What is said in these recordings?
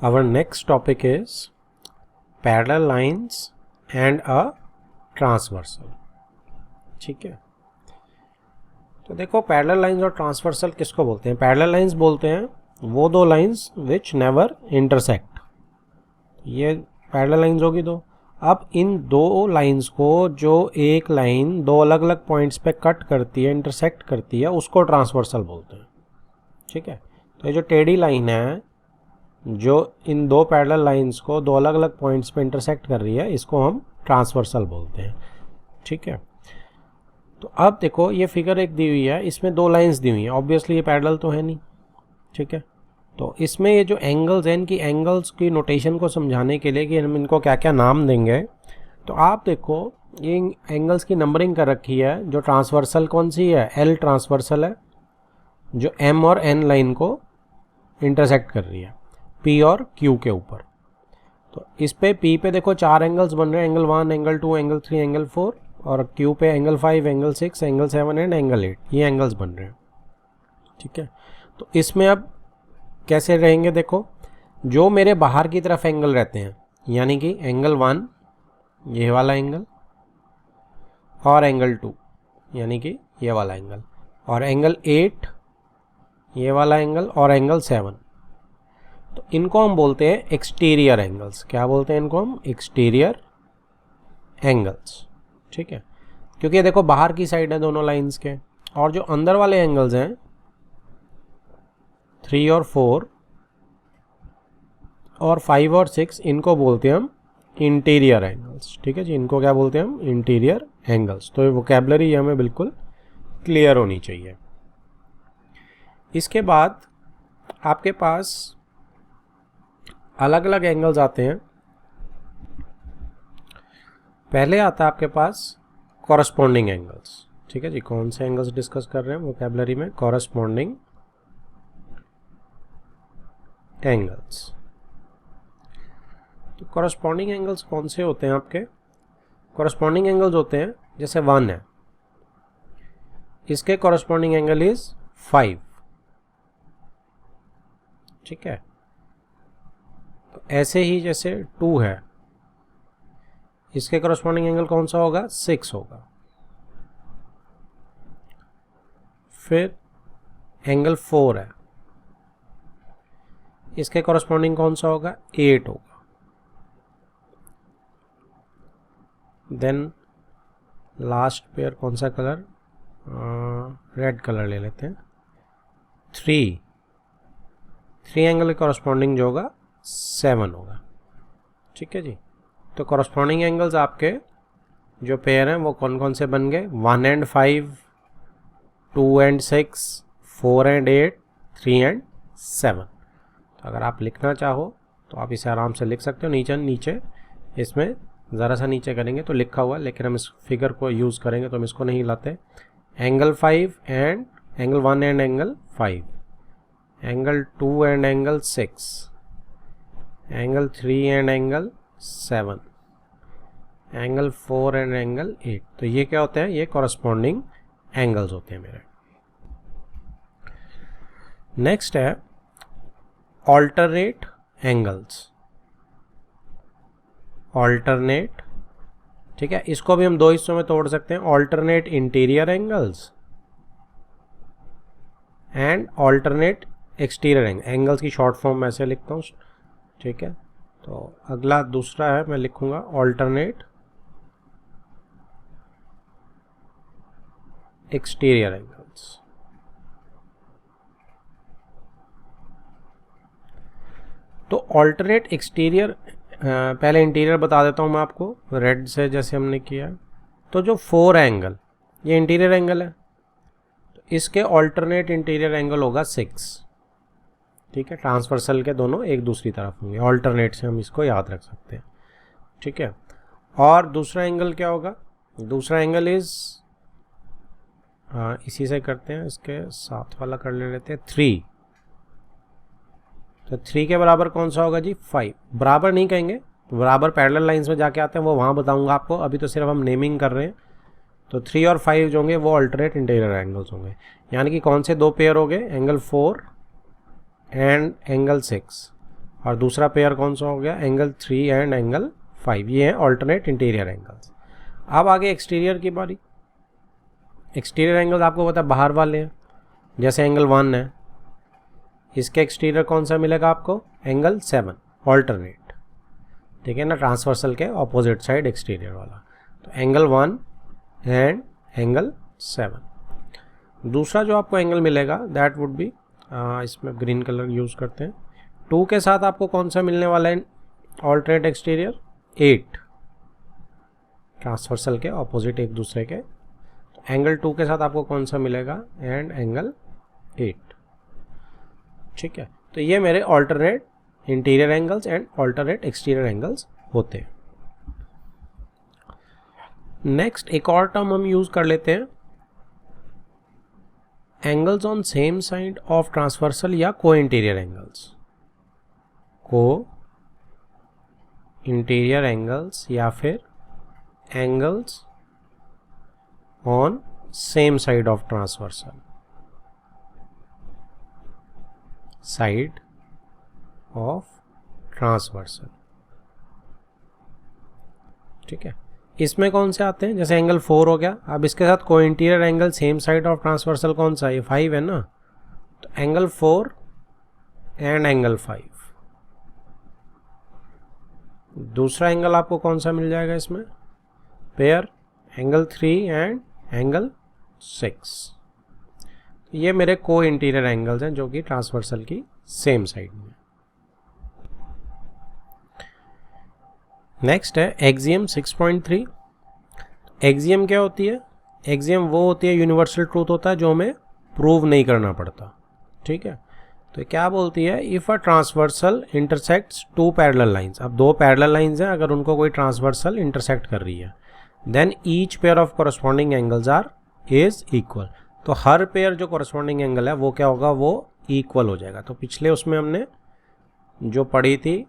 Our next topic is parallel lines and a transversal. ठीक है, तो देखो पैरेलल लाइंस और ट्रांसवर्सल किसको बोलते हैं? पैरेलल लाइंस बोलते हैं वो दो लाइंस विच नेवर इंटरसेक्ट। ये पैरेलल लाइंस होगी दो। अब इन दो लाइंस को जो एक लाइन दो अलग अलग पॉइंट्स पे कट करती है, इंटरसेक्ट करती है, उसको ट्रांसवर्सल बोलते हैं। ठीक है, तो ये जो टेढ़ी लाइन है जो इन दो पैरेलल लाइंस को दो अलग अलग पॉइंट्स पे इंटरसेक्ट कर रही है, इसको हम ट्रांसवर्सल बोलते हैं। ठीक है, तो अब देखो ये फिगर एक दी हुई है, इसमें दो लाइंस दी हुई हैं, ऑब्वियसली ये पैरेलल तो है नहीं। ठीक है, तो इसमें ये जो एंगल्स हैं, इनकी एंगल्स की नोटेशन को समझाने के लिए कि हम इनको क्या क्या नाम देंगे, तो आप देखो ये एंगल्स की नंबरिंग कर रखी है। जो ट्रांसवर्सल कौन सी है? एल ट्रांसवर्सल है, जो एम और एन लाइन को इंटरसेक्ट कर रही है पी और क्यू के ऊपर। तो इस पे पी पे देखो चार एंगल्स बन रहे हैं, एंगल 1, एंगल 2, एंगल 3, एंगल 4, और क्यू पे angle 5, angle 6, angle 7 and angle 8, ये एंगल्स बन रहे हैं। ठीक है, तो इसमें अब कैसे रहेंगे? देखो जो मेरे बाहर की तरफ एंगल रहते हैं, यानी कि एंगल 1 ये वाला एंगल, और एंगल 2 यानी कि ये वाला एंगल, और एंगल 8 ये वाला एंगल, और एंगल 7, तो इनको हम बोलते हैं एक्सटीरियर एंगल्स। क्या बोलते हैं इनको हम? Exterior angles. ठीक है, क्योंकि देखो बाहर की साइड है दोनों लाइंस के, और जो अंदर वाले एंगल्स हैं 3 और 4 और 5 और 6, इनको बोलते हैं हम इंटीरियर एंगल्स। ठीक है जी, इनको क्या बोलते हैं हम? Interior angles. तो ये वोकैबुलरी हमें बिल्कुल क्लियर होनी चाहिए। इसके बाद आपके पास अलग अलग एंगल्स आते हैं। पहले आता है आपके पास कॉरस्पॉन्डिंग एंगल्स। ठीक है जी, कौन से एंगल्स डिस्कस कर रहे हैं वोकैबुलरी में? Corresponding angles. तो कॉरस्पॉन्डिंग एंगल्स कौन से होते हैं आपके? कॉरस्पॉन्डिंग एंगल्स होते हैं जैसे 1 है, इसके कॉरस्पॉन्डिंग एंगल इज 5। ठीक है, ऐसे ही जैसे 2 है, इसके कॉरस्पॉन्डिंग एंगल कौन सा होगा? 6 होगा। फिर एंगल 4 है, इसके कॉरस्पॉन्डिंग कौन सा होगा? 8 होगा। देन लास्ट पेयर कौन सा कलर? रेड कलर ले लेते हैं। 3 एंगल के कॉरस्पॉन्डिंग जो होगा 7 होगा। ठीक है जी, तो कॉरस्पॉन्डिंग एंगल्स आपके जो पेयर हैं वो कौन कौन से बन गए? 1 and 5, 2 and 6, 4 and 8, 3 and 7। तो अगर आप लिखना चाहो तो आप इसे आराम से लिख सकते हो। नीचे इसमें ज़रा सा नीचे करेंगे तो लिखा हुआ, लेकिन हम इस फिगर को यूज़ करेंगे तो हम इसको नहीं लाते। Angle 5 and angle 1 and angle 5, angle 2 and angle 6, angle 3 and angle 7, angle 4 and angle 8। तो ये क्या होते हैं? ये कॉरस्पॉन्डिंग एंगल्स होते हैं मेरे। नेक्स्ट है ऑल्टरनेट एंगल्स। ऑल्टरनेट, ठीक है, इसको भी हम दो हिस्सों में तोड़ सकते हैं, alternate interior angles and alternate exterior angles की शॉर्ट फॉर्म में ऐसे लिखता हूँ। ठीक है, तो अगला दूसरा है, मैं लिखूंगा ऑल्टरनेट एक्सटीरियर एंगल्स। तो ऑल्टरनेट एक्सटीरियर, पहले इंटीरियर बता देता हूँ मैं आपको रेड से, जैसे हमने किया। तो जो 4 एंगल, ये इंटीरियर एंगल है, तो इसके ऑल्टरनेट इंटीरियर एंगल होगा 6। ठीक है, ट्रांसवर्सल के दोनों एक दूसरी तरफ होंगे, ऑल्टरनेट से हम इसको याद रख सकते हैं। ठीक है, और दूसरा एंगल क्या होगा? दूसरा एंगल इज, इसी से करते हैं, इसके साथ वाला कर लेते हैं 3। तो 3 के बराबर कौन सा होगा जी? 5। बराबर नहीं कहेंगे, बराबर पैरेलल लाइंस में जाके आते हैं, वो वहाँ बताऊंगा आपको, अभी तो सिर्फ हम नेमिंग कर रहे हैं। तो 3 और 5 जो होंगे वो ऑल्टरनेट इंटीरियर एंगल्स होंगे, यानी कि कौन से दो पेयर हो गए? एंगल 4 एंड एंगल 6, और दूसरा पेयर कौन सा हो गया, एंगल 3 एंड एंगल 5, ये हैं ऑल्टरनेट इंटीरियर एंगल्स। अब आगे एक्सटीरियर की बारी। एक्सटीरियर एंगल्स आपको पता है बाहर वाले हैं, जैसे एंगल 1 है, इसके एक्सटीरियर कौन सा मिलेगा आपको, एंगल 7 ऑल्टरनेट, ठीक है ना, ट्रांसवर्सल के ऑपोजिट साइड एक्सटीरियर वाला। तो एंगल 1 एंड एंगल 7। दूसरा जो आपको एंगल मिलेगा दैट वुड बी, इसमें ग्रीन कलर यूज़ करते हैं, 2 के साथ आपको कौन सा मिलने वाला है ऑल्टरनेट एक्सटीरियर, 8, ट्रांसवर्सल के ऑपोजिट एक दूसरे के। तो एंगल 2 के साथ आपको कौन सा मिलेगा, एंड एंगल 8, ठीक है। तो ये मेरे alternate interior angles and alternate exterior angles होते हैं। नेक्स्ट एक और टर्म हम यूज कर लेते हैं, angles on same side of transversal या को इंटीरियर एंगल्स। को इंटीरियर एंगल्स या फिर angles on same side of transversal, side of transversal, ठीक है। इसमें कौन से आते हैं, जैसे एंगल 4 हो गया। अब इसके साथ को interior angle same side of transversal कौन सा है, ये 5 है ना, तो एंगल 4 एंड एंगल 5। दूसरा एंगल आपको कौन सा मिल जाएगा इसमें, पेयर एंगल 3 एंड एंगल 6। ये मेरे को इंटीरियर एंगल्स हैं जो कि ट्रांसवर्सल की सेम साइड में। नेक्स्ट है एक्सियम 6.3। एक्सियम क्या होती है, एक्सियम वो होती है, यूनिवर्सल ट्रूथ होता है जो हमें प्रूव नहीं करना पड़ता, ठीक है। तो क्या बोलती है, if a transversal intersects 2 parallel lines. अब 2 पैरेलल लाइंस हैं, अगर उनको कोई ट्रांसवर्सल इंटरसेक्ट कर रही है, then each pair of corresponding angles are is equal. तो हर पेयर जो कोरस्पॉन्डिंग एंगल है वो क्या होगा, वो इक्वल हो जाएगा। तो पिछले उसमें हमने जो पढ़ी थी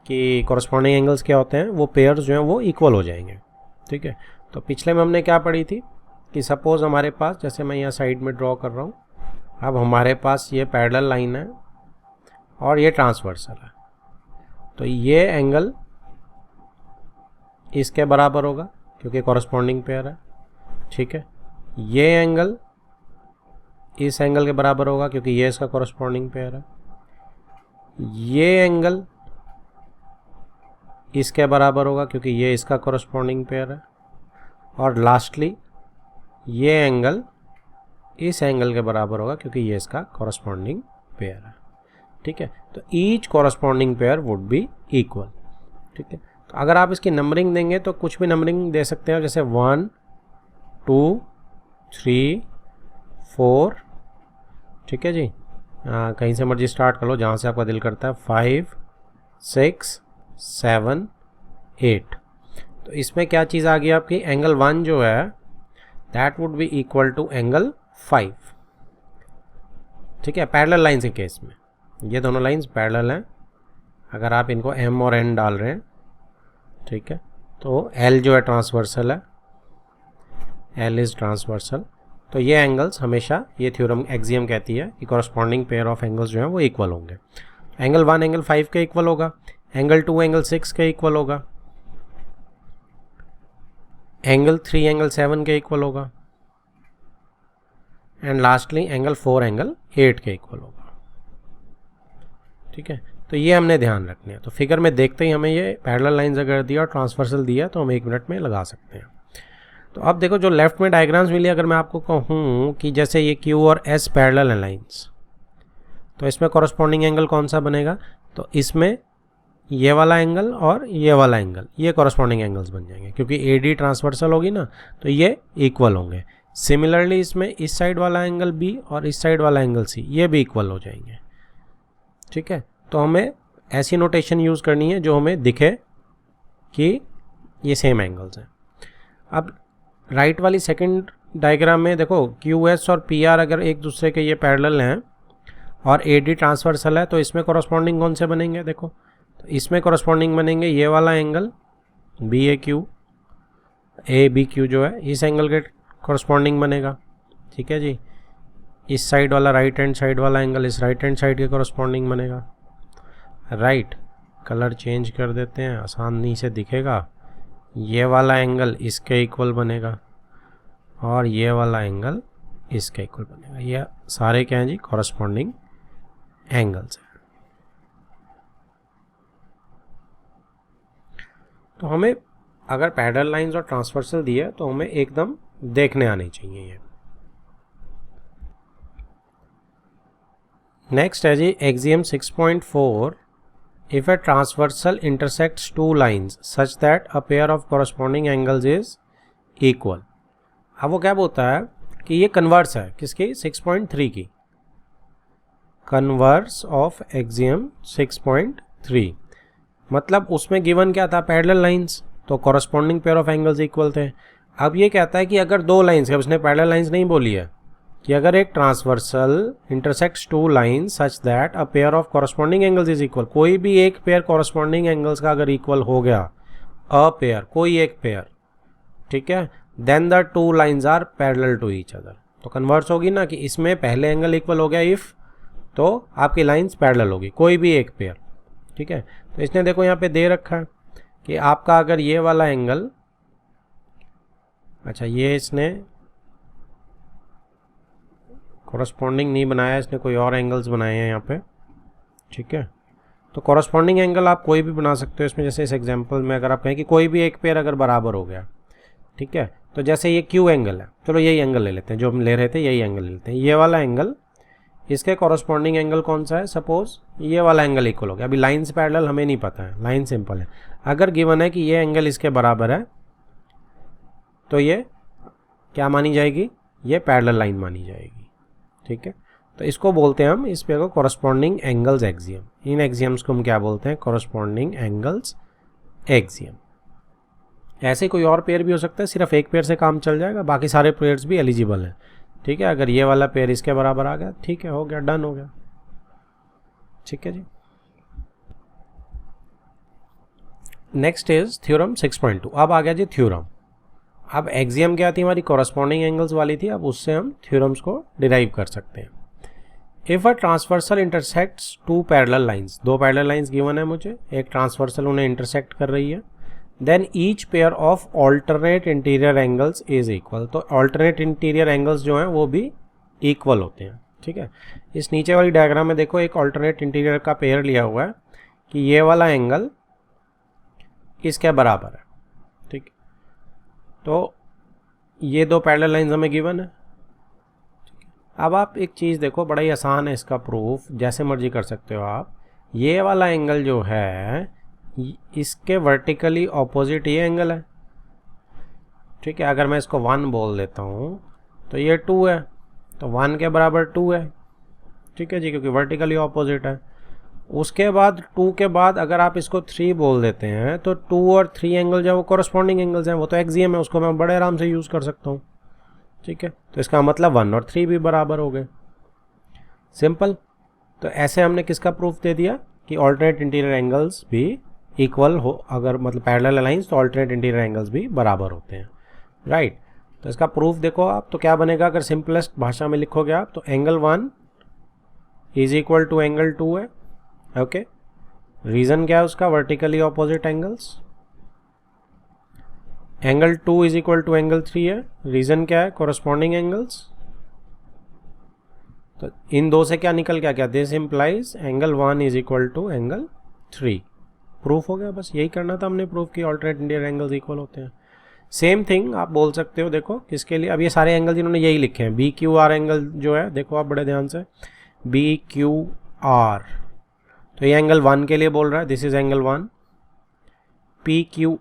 कि कोरस्पॉन्डिंग एंगल्स क्या होते हैं, वो पेयर्स जो हैं वो इक्वल हो जाएंगे, ठीक है। तो पिछले में हमने क्या पढ़ी थी कि सपोज हमारे पास, जैसे मैं यहाँ साइड में ड्रॉ कर रहा हूँ, अब हमारे पास ये पैरेलल लाइन है और ये ट्रांसवर्सल है, तो ये एंगल इसके बराबर होगा क्योंकि कॉरस्पॉन्डिंग पेयर है, ठीक है। ये एंगल इस एंगल के बराबर होगा क्योंकि ये इसका कॉरस्पॉन्डिंग पेयर है। ये एंगल इसके बराबर होगा क्योंकि ये इसका कॉरस्पॉन्डिंग पेयर है। और लास्टली ये एंगल इस एंगल के बराबर होगा क्योंकि ये इसका कॉरस्पॉन्डिंग पेयर है, ठीक है। तो each corresponding pair would be equal, ठीक है। तो अगर आप इसकी नंबरिंग देंगे तो कुछ भी नंबरिंग दे सकते हैं, जैसे 1 2 3 4, ठीक है जी। कहीं से मर्जी स्टार्ट कर लो जहाँ से आपका दिल करता है, 5 6 7 8। तो इसमें क्या चीज़ आ गई आपकी, एंगल 1 जो है that would be equal to angle 5, ठीक है। पैरेलल लाइन्स के केस में ये दोनों लाइन्स पैरेलल हैं, अगर आप इनको m और n डाल रहे हैं, ठीक है, तो l जो है ट्रांसवर्सल है, l इज़ ट्रांसवर्सल। तो ये एंगल्स हमेशा, ये थ्योरम एक्सियम कहती है कि कॉरस्पॉन्डिंग पेयर ऑफ एंगल्स जो हैं वो इक्वल होंगे। एंगल 1 एंगल 5 के इक्वल होगा, एंगल 2 एंगल 6 के इक्वल होगा, एंगल 3 एंगल 7 के इक्वल होगा, एंड लास्टली एंगल 4 एंगल 8 के इक्वल होगा, ठीक है। तो ये हमने ध्यान रखना है। तो फिगर में देखते ही हमें ये पैरेलल लाइंस अगर दिया और ट्रांसवर्सल दिया तो हम 1 मिनट में लगा सकते हैं। तो अब देखो जो लेफ्ट में डायग्राम्स मिली, अगर मैं आपको कहूँ कि जैसे ये Q और S पैरेलल हैं लाइंस, तो इसमें कॉरस्पॉन्डिंग एंगल कौन सा बनेगा, तो इसमें ये वाला एंगल और ये वाला एंगल ये कॉरस्पॉन्डिंग एंगल्स बन जाएंगे क्योंकि AD ट्रांसवर्सल होगी ना, तो ये इक्वल होंगे। सिमिलरली इसमें इस साइड वाला एंगल B और इस साइड वाला एंगल C ये भी इक्वल हो जाएंगे, ठीक है। तो हमें ऐसी नोटेशन यूज़ करनी है जो हमें दिखे कि ये सेम एंगल्स हैं। अब राइट वाली सेकंड डायग्राम में देखो QS और PR अगर एक दूसरे के ये पैरेलल हैं और AD ट्रांसवर्सल है, तो इसमें कॉरस्पॉन्डिंग कौन से बनेंगे, देखो तो इसमें कॉरस्पॉन्डिंग बनेंगे ये वाला एंगल BAQ, ABQ जो है इस एंगल के कॉरस्पॉन्डिंग बनेगा, ठीक है जी। इस साइड वाला राइट हैंड साइड वाला एंगल इस राइट हैंड साइड के कॉरस्पॉन्डिंग बनेगा। राइट। कलर चेंज कर देते हैं, आसानी से दिखेगा। ये वाला एंगल इसके इक्वल बनेगा और ये वाला एंगल इसके इक्वल बनेगा। ये सारे क्या हैं जी, कॉरस्पॉन्डिंग एंगल्स हैं। तो हमें अगर पैरेलल लाइंस और ट्रांसवर्सल दिए तो हमें एकदम देखने आनी चाहिए ये। नेक्स्ट है जी axiom 6.4, if a transversal intersects two lines such that a pair of corresponding angles is equal। अब वो क्या बोलता है कि ये कन्वर्स है किसकी, 6.3 की, कन्वर्स ऑफ एक्सियम 6.3। मतलब उसमें गिवन क्या था, पैरेलल लाइंस, तो corresponding pair of angles equal थे। अब ये कहता है कि अगर दो लाइंस, अब उसने पैरेलल लाइंस नहीं बोली है, कि अगर एक transversal intersects two lines such that a pair of corresponding angles is equal, कोई भी एक पेयर कॉरस्पॉन्डिंग एंगल्स का अगर इक्वल हो गया, अ पेयर कोई एक पेयर, ठीक है, then the two lines are parallel to each other. तो कन्वर्स होगी ना कि इसमें पहले एंगल इक्वल हो गया इफ, तो आपकी लाइंस पैरेलल होगी कोई भी एक पेयर, ठीक है। तो इसने देखो यहाँ पे दे रखा है कि आपका अगर ये वाला एंगल, अच्छा ये इसने कॉरस्पॉन्डिंग नहीं बनाया, इसने कोई और एंगल्स बनाए हैं यहाँ पे, ठीक है। तो कॉरस्पॉन्डिंग एंगल आप कोई भी बना सकते हो इसमें। जैसे इस एग्जांपल में अगर आप कहें कि कोई भी एक पेयर अगर बराबर हो गया, ठीक है, तो जैसे ये क्यू एंगल है, चलो यही एंगल ले लेते हैं जो हम ले रहे थे, यही एंगल ले लेते हैं। ये वाला एंगल, इसके कॉरस्पॉन्डिंग एंगल कौन सा है, सपोज ये वाला एंगल इक्वल हो गया। अभी लाइन से पैरेलल हमें नहीं पता है, लाइन सिंपल है। अगर गिवन है कि ये एंगल इसके बराबर है तो ये क्या मानी जाएगी, ये पैरेलल लाइन मानी जाएगी, ठीक है। तो इसको बोलते हैं हम, इस पेयर को कॉरस्पॉन्डिंग एंगल्स एक्सियम। इन एक्सियम्स को हम क्या बोलते हैं, कॉरस्पॉन्डिंग एंगल्स एक्सियम। ऐसे कोई और पेयर भी हो सकता है, सिर्फ एक पेयर से काम चल जाएगा, बाकी सारे पेयर्स भी एलिजिबल हैं, ठीक है। अगर ये वाला पेयर इसके बराबर आ गया, ठीक है, हो गया, डन हो गया, ठीक है जी। Next is theorem 6.2। अब आ गया जी थ्योरम। अब एक्सियम क्या थी हमारी, कॉरस्पॉन्डिंग एंगल्स वाली थी, अब उससे हम थ्योरम्स को डिराइव कर सकते हैं। If a transversal intersects two parallel lines, दो पैरेलल लाइंस गिवन है मुझे, एक ट्रांसवर्सल उन्हें इंटरसेक्ट कर रही है, then each pair of alternate interior angles is equal. तो ऑल्टरनेट इंटीरियर एंगल्स जो हैं वो भी इक्वल होते हैं, ठीक है। इस नीचे वाली डायग्राम में देखो एक ऑल्टरनेट इंटीरियर का पेयर लिया हुआ है कि ये वाला एंगल इसके बराबर है, ठीक। तो ये दो पैरेलल लाइंस हमें गिवन है। अब आप एक चीज़ देखो, बड़ा ही आसान है इसका प्रूफ, जैसे मर्जी कर सकते हो आप। ये वाला एंगल जो है इसके वर्टिकली ऑपोजिट ये एंगल है, ठीक है। अगर मैं इसको 1 बोल देता हूँ तो ये 2 है, तो 1 के बराबर 2 है, ठीक है जी, क्योंकि वर्टिकली ऑपोजिट है। उसके बाद 2 के बाद अगर आप इसको 3 बोल देते हैं तो 2 और 3 एंगल जो वो कॉरस्पॉन्डिंग एंगल्स हैं, वो तो एक्सियम है, उसको मैं बड़े आराम से यूज़ कर सकता हूँ, ठीक है। तो इसका मतलब 1 और 3 भी बराबर हो गए, सिंपल। तो ऐसे हमने किसका प्रूफ दे दिया कि ऑल्टरनेट इंटीरियर एंगल्स भी इक्वल हो, अगर मतलब पैरेलल लाइंस तो ऑल्टरनेट इंटीरियर एंगल्स भी बराबर होते हैं, राइट। तो इसका प्रूफ देखो आप, तो क्या बनेगा, अगर सिंपलेस्ट भाषा में लिखोगे आप तो angle 1 is equal to angle 2 है, ओके। रीज़न क्या है उसका, vertically opposite angles. Angle 2 is equal to angle 3 है, रीज़न क्या है, कॉरस्पॉन्डिंग एंगल्स। तो इन दो से क्या निकल गया, क्या, this implies angle 1 is equal to angle 3। Proof हो गया, बस यही करना था हमने प्रूफ की ऑल्टरनेट इंटीरियर एंगल्स इक्वल होते हैं। सेम थिंग आप बोल सकते हो, देखो किसके लिए, अब ये सारे एंगल जिन्होंने यही लिखे हैं, बी क्यू आर एंगल जो है, देखो आप बड़े ध्यान से, बी क्यू आर, तो ये एंगल 1 के लिए बोल रहा है, this is angle 1। P Q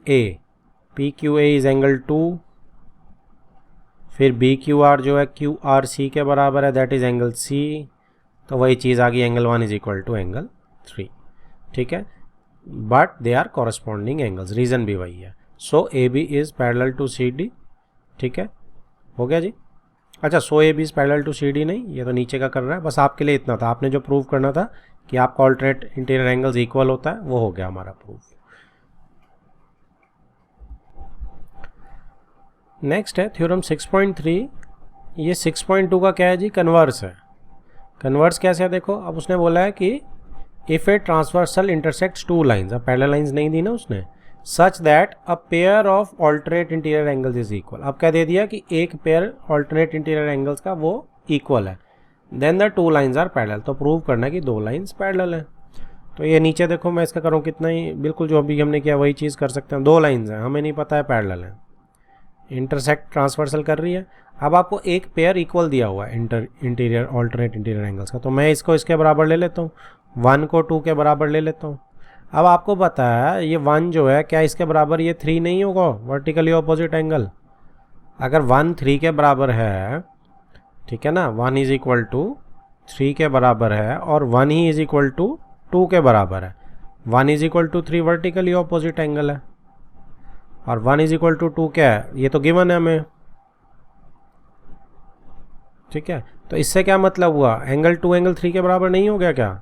A is angle 2, फिर बी क्यू आर जो है क्यू आर सी के बराबर है, दैट इज एंगल सी। तो वही चीज़ आ गई, angle 1 is equal to angle 3, ठीक है। But they are corresponding angles, reason भी वही है। So A B is parallel to C D, ठीक है, हो गया जी। अच्छा, so A B is parallel to C D नहीं, ये तो नीचे का कर रहा है, बस आपके लिए इतना था, आपने जो प्रूव करना था कि आपका ऑल्टरनेट इंटीरियर एंगल्स इक्वल होता है, वो हो गया हमारा प्रूफ। नेक्स्ट है थ्योरम 6.3। ये 6.2 का क्या है जी, कन्वर्स है। कन्वर्स कैसे है देखो, अब उसने बोला है कि if a transversal intersects two lines, अब पैरेलल लाइंस नहीं दी ना उसने, such that a pair of alternate interior angles is equal, अब क्या दे दिया कि एक पेयर ऑल्टरनेट इंटीरियर एंगल्स का वो इक्वल है, then the two lines are parallel, तो प्रूव करना है कि दो लाइंस पैरेलल है। तो ये नीचे देखो मैं इसका करूँ कितना ही बिल्कुल जो अभी हमने किया वही चीज़ कर सकते हैं, दो लाइंस हैं, हमें नहीं पता है पैरेलल है, इंटरसेक्ट ट्रांसवर्सल कर रही है। अब आपको एक पेयर इक्वल दिया हुआ है इंटीरियर ऑल्टरनेट इंटीरियर एंगल्स का, तो मैं इसको इसके बराबर ले लेता हूँ, 1 को 2 के बराबर ले लेता हूँ। अब आपको पता है ये 1 जो है क्या इसके बराबर ये 3 नहीं होगा, वर्टिकली ऑपोजिट एंगल, अगर 1 3 के बराबर है, ठीक है ना, 1 इज इक्वल टू 3 के बराबर है और 1 ही इज इक्वल टू 2 के बराबर है, 1 is equal to 3 vertically opposite angle है और 1 इज इक्वल टू 2 क्या है, ये तो गिवन है हमें, ठीक है। तो इससे क्या मतलब हुआ, एंगल 2 एंगल 3 के बराबर नहीं हो गया क्या,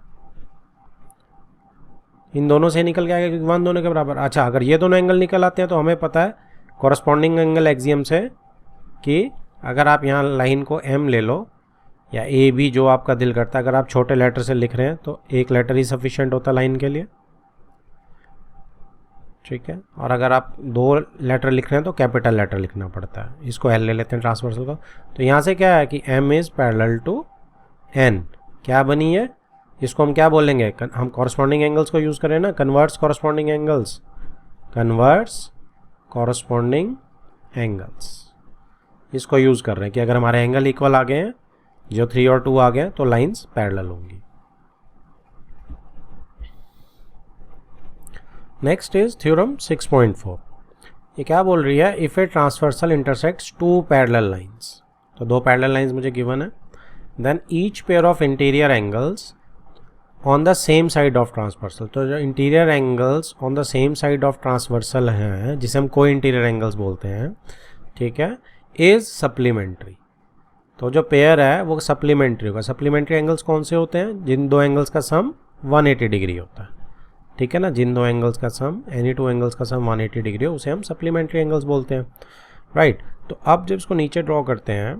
इन दोनों से निकल के आएगा क्योंकि 1 दोनों के बराबर। अच्छा, अगर ये दोनों एंगल निकल आते हैं तो हमें पता है कॉरस्पॉन्डिंग एंगल एक्सियम से कि अगर आप यहाँ लाइन को m ले लो या ए बी जो आपका दिल करता है, अगर आप छोटे लेटर से लिख रहे हैं तो एक लेटर ही सफिशिएंट होता है लाइन के लिए, ठीक है, और अगर आप 2 लेटर लिख रहे हैं तो कैपिटल लेटर लिखना पड़ता है, इसको l ले लेते हैं ट्रांसवर्सल को। तो यहाँ से क्या है कि m is parallel to n, क्या बनी है, इसको हम क्या बोलेंगे, हम कॉरस्पॉन्डिंग एंगल्स को यूज़ करें ना, converse corresponding angles, converse corresponding angles, इसको यूज़ कर रहे हैं कि अगर हमारे एंगल इक्वल आ गए हैं, जो 3 और 2 आ गए तो लाइंस पैरेलल होंगी। नेक्स्ट इज थ्योरम 6.4, ये क्या बोल रही है, if a transversal intersects 2 parallel lines, तो 2 पैरेलल लाइंस मुझे गिवन है, then each pair of interior angles on the same side of transversal, तो जो interior angles on the same side of transversal हैं जिसे हम को इंटीरियर एंगल्स बोलते हैं, ठीक है, इज सप्लीमेंट्री, तो जो पेयर है वो सप्लीमेंट्री होगा। सप्लीमेंट्री एंगल्स कौन से होते हैं, जिन दो एंगल्स का सम 180 डिग्री होता है, ठीक है ना, जिन दो एंगल्स का सम, एनी 2 एंगल्स का सम 180 डिग्री हो उसे हम सप्लीमेंट्री एंगल्स बोलते हैं, राइट। तो अब जब इसको नीचे ड्रॉ करते हैं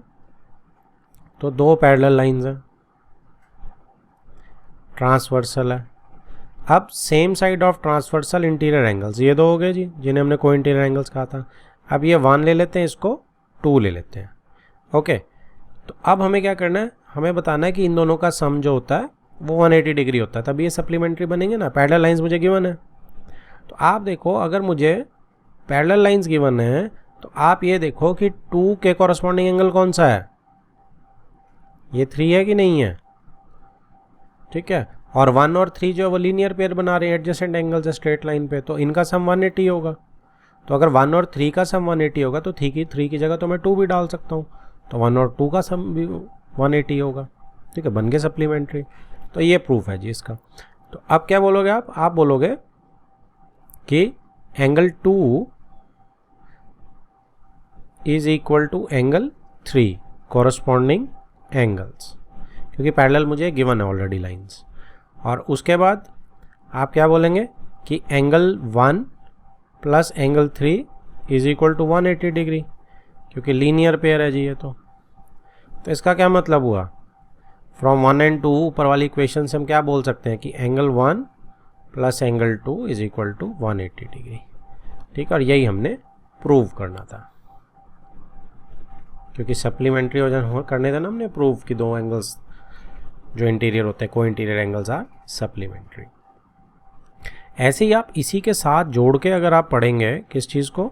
तो 2 पैरेलल लाइंस हैं, ट्रांसवर्सल है, अब same side of transversal interior angles ये 2 हो गए जी, जिन्हें हमने को इंटीरियर एंगल्स कहा था। अब ये 1 ले लेते हैं, इसको 2 ले लेते हैं, ओके। तो अब हमें क्या करना है, हमें बताना है कि इन दोनों का सम जो होता है वो 180 डिग्री होता है, तभी ये सप्लीमेंट्री बनेंगे ना, पैरेलल लाइंस मुझे गिवन है। तो आप देखो अगर मुझे पैरेलल लाइंस गिवन है तो आप ये देखो कि 2 के कॉरस्पॉन्डिंग एंगल कौन सा है, ये 3 है कि नहीं है, ठीक है, और 1 और 3 जो वो लीनियर पेयर बना रहे हैं एडजेसेंट एंगल्स है स्ट्रेट लाइन पे, तो इनका सम 180 होगा। तो अगर 1 और 3 का सम 180 होगा तो 3 की जगह तो मैं 2 भी डाल सकता हूँ, तो 1 और 2 का सम भी 180 होगा, ठीक है, बन गए सप्लीमेंट्री। तो ये प्रूफ है जी इसका। तो अब क्या बोलोगे आप बोलोगे कि angle 2 is equal to angle 3 corresponding angles, क्योंकि पैरेलल मुझे गिवन है ऑलरेडी लाइंस। और उसके बाद आप क्या बोलेंगे कि angle 1 plus angle 3 is equal to 180 degree, क्योंकि लीनियर पेयर है जी ये। तो इसका क्या मतलब हुआ, फ्रॉम 1 एंड 2 ऊपर वाली इक्वेशन से हम क्या बोल सकते हैं कि angle 1 plus angle 2 is equal to 180 degree, ठीक है। और यही हमने प्रूव करना था, क्योंकि सप्लीमेंट्री वजन करने थे ना हमने प्रूव कि 2 एंगल्स जो इंटीरियर होते हैं को इंटीरियर एंगल्स आर सप्लीमेंट्री। ऐसे ही आप इसी के साथ जोड़ के अगर आप पढ़ेंगे किस चीज़ को,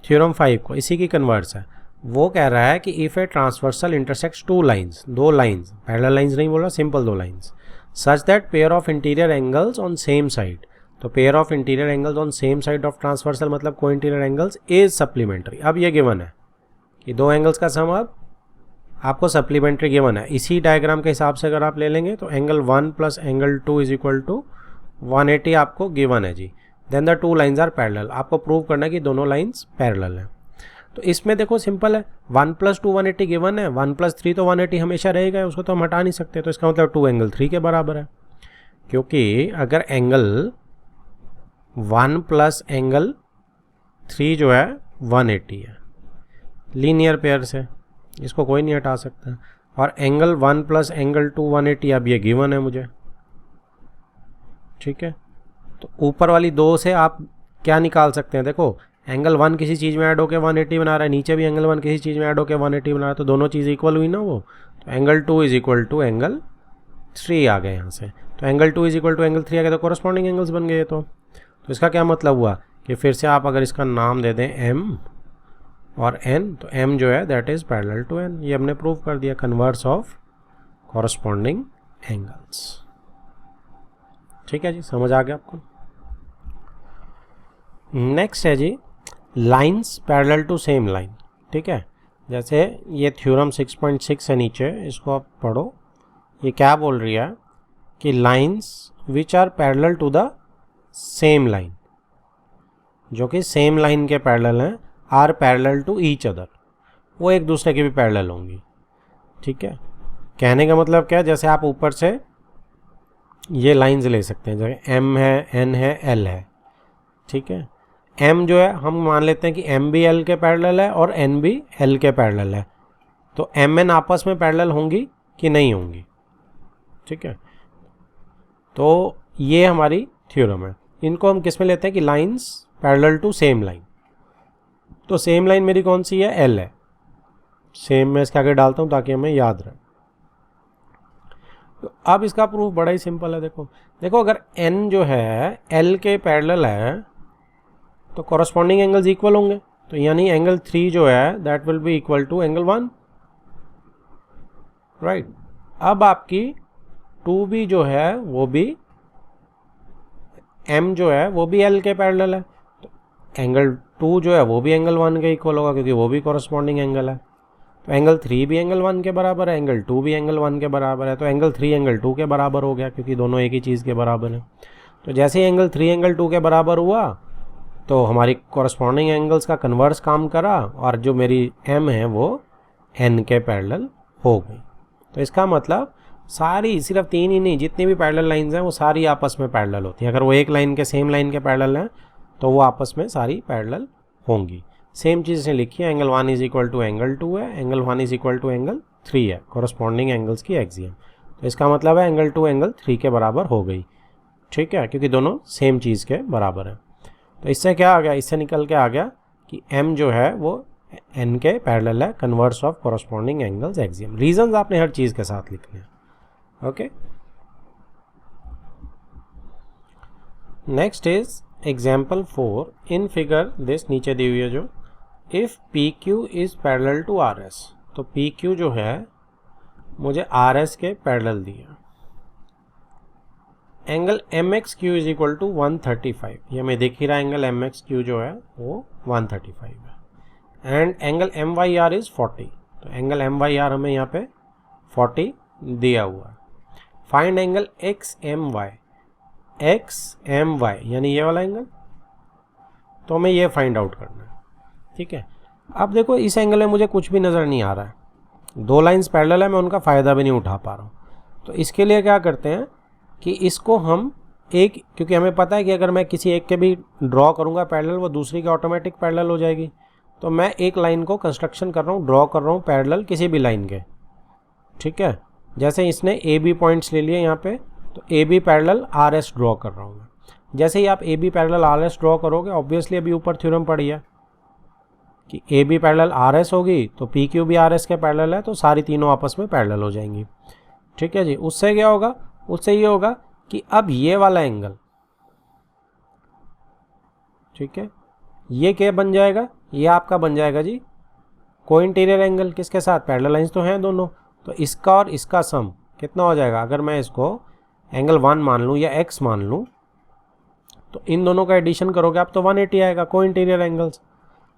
थ्योरम 5 को, इसी की कन्वर्स है। वो कह रहा है कि if a transversal intersects 2 lines, 2 lines, parallel lines नहीं बोल रहा, simple 2 lines, such that pair of interior angles on same side, तो pair of interior angles on same side of transversal मतलब को इंटीरियर एंगल्स इज सप्लीमेंट्री। अब ये given है कि 2 एंगल्स का सम अब आपको सप्लीमेंट्री गिवन है। इसी डायग्राम के हिसाब से अगर आप ले लेंगे तो angle 1 plus angle 2 is equal to 180 आपको गिवन है जी। Then the 2 lines are parallel, आपको प्रूव करना है कि दोनों लाइंस पैरेलल हैं। तो इसमें देखो सिंपल है, 1 प्लस 2 180 गिवन है, 1 प्लस 3 तो 180 हमेशा रहेगा, उसको तो हम हटा नहीं सकते। तो इसका मतलब 2 एंगल 3 के बराबर है, क्योंकि अगर एंगल 1 प्लस एंगल 3 जो है 180 है लीनियर पेयर से, इसको कोई नहीं हटा सकता। और एंगल 1 प्लस एंगल 2 180 अब ये गिवन है मुझे, ठीक है, तो ऊपर वाली 2 से आप क्या निकाल सकते हैं, देखो एंगल 1 किसी चीज़ में ऐड होकर 180 बना रहा है, नीचे भी एंगल 1 किसी चीज़ में ऐड होकर 180 बना रहा है, तो दोनों चीज़ इक्वल हुई ना वो, तो angle 2 is equal to angle 3 आ गए यहाँ से, तो angle 2 is equal to angle 3 आ गया, तो कॉरस्पॉन्डिंग एंगल्स बन गए। तो इसका क्या मतलब हुआ कि फिर से आप अगर इसका नाम दे दें m और n, तो m जो है that is parallel to n, ये हमने प्रूव कर दिया, कन्वर्स ऑफ कॉरस्पॉन्डिंग एंगल्स। ठीक है जी, समझ आ गया आपको। नेक्स्ट है जी lines parallel to same line. ठीक है, जैसे ये थ्योरम 6.6 है नीचे, इसको आप पढ़ो। ये क्या बोल रही है कि lines which are parallel to the same line, जो कि सेम लाइन के पैरेलल हैं, are parallel to each other, वो एक दूसरे के भी पैरेलल होंगी। ठीक है, कहने का मतलब क्या है, जैसे आप ऊपर से ये लाइंस ले सकते हैं, जैसे m है, n है, l है। ठीक है, m जो है हम मान लेते हैं कि m भी l के पैरेलल है और n भी l के पैरेलल है, तो m n आपस में पैरेलल होंगी कि नहीं होंगी। ठीक है, तो ये हमारी थ्योरम है। इनको हम किस में लेते हैं कि lines parallel to same line. तो सेम लाइन मेरी कौन सी है, l है। सेम मैं इसके आगे डालता हूँ ताकि हमें याद रहे। तो अब इसका प्रूफ बड़ा ही सिंपल है। देखो अगर n जो है l के पैरेलल है तो कॉरस्पॉन्डिंग एंगल्स इक्वल होंगे, तो यानी एंगल 3 जो है that will be equal to angle 1, right. अब आपकी 2b जो है वो भी m जो है वो भी l के पैरेलल है, तो एंगल 2 जो है वो भी एंगल 1 के इक्वल होगा क्योंकि वो भी कॉरस्पॉन्डिंग एंगल है। तो एंगल 3 भी एंगल 1 के बराबर है, एंगल 2 भी एंगल 1 के बराबर है, तो एंगल 3 एंगल 2 के बराबर हो गया क्योंकि दोनों एक ही चीज़ के बराबर हैं। तो जैसे ही एंगल 3 एंगल 2 के बराबर हुआ तो हमारी कॉरस्पॉन्डिंग एंगल्स का कन्वर्स काम करा और जो मेरी m है वो n के पैरेलल हो गई। तो इसका मतलब सारी, सिर्फ 3 ही नहीं, जितनी भी पैरेलल लाइंस हैं वो सारी आपस में पैरेलल होती हैं। अगर वो एक लाइन के सेम लाइन के पैरेलल हैं तो वो आपस में सारी पैरेलल होंगी। सेम चीज़ से लिखिए, angle 1 is equal to angle 2 है, angle 1 is equal to angle 3 है, कॉरस्पॉन्डिंग एंगल्स की एक्सियम। तो इसका मतलब है एंगल 2 एंगल 3 के बराबर हो गई। ठीक है, क्योंकि दोनों सेम चीज़ के बराबर हैं। तो इससे क्या आ गया, इससे निकल के आ गया कि m जो है वो n के पैरेलल है, converse of corresponding angles axiom. Reasons आपने हर चीज़ के साथ लिखने हैं। Okay, next is example 4 in figure this, नीचे दी हुई है जो, if PQ is parallel to RS। तो PQ जो है मुझे RS के पैरेलल दिया। Angle MXQ is equal to 135, ये हमें दिख ही रहा है, एंगल MXQ जो है वो 135 है। एंड एंगल MYR इज 40, तो एंगल MYR हमें यहाँ पे 40 दिया हुआ है। फाइंड एंगल XMY, XMY यानी ये वाला एंगल, तो हमें ये फाइंड आउट करना है। ठीक है, अब देखो इस एंगल में मुझे कुछ भी नज़र नहीं आ रहा है, 2 लाइंस पैरेलल है, मैं उनका फ़ायदा भी नहीं उठा पा रहा हूँ। तो इसके लिए क्या करते हैं कि इसको हम एक, क्योंकि हमें पता है कि अगर मैं किसी एक के भी ड्रॉ करूँगा पैरेलल, वो दूसरी के ऑटोमेटिक पैरेलल हो जाएगी। तो मैं एक लाइन को कंस्ट्रक्शन कर रहा हूँ, ड्रॉ कर रहा हूँ पैरेलल किसी भी लाइन के। ठीक है, जैसे इसने AB पॉइंट्स ले लिए यहाँ पे, तो AB पैरेलल RS ड्रॉ कर रहा हूँ मैं। जैसे ही आप AB पैरेलल RS ड्रॉ करोगे, ऑब्वियसली अभी ऊपर थ्योरम पढ़ी है कि AB पैरेलल RS होगी तो PQ भी RS के पैरेलल है, तो सारी तीनों आपस में पैरेलल हो जाएंगी। ठीक है जी, उससे क्या होगा, उससे ये होगा कि अब ये वाला एंगल, ठीक है, ये क्या बन जाएगा, ये आपका बन जाएगा जी को इंटीरियर एंगल। किसके साथ, पैरेलल लाइंस तो हैं दोनों, तो इसका और इसका सम कितना हो जाएगा। अगर मैं इसको एंगल 1 मान लूँ या x मान लूँ, तो इन दोनों का एडिशन करोगे आप तो 180 आएगा, को इंटीरियर एंगल्स।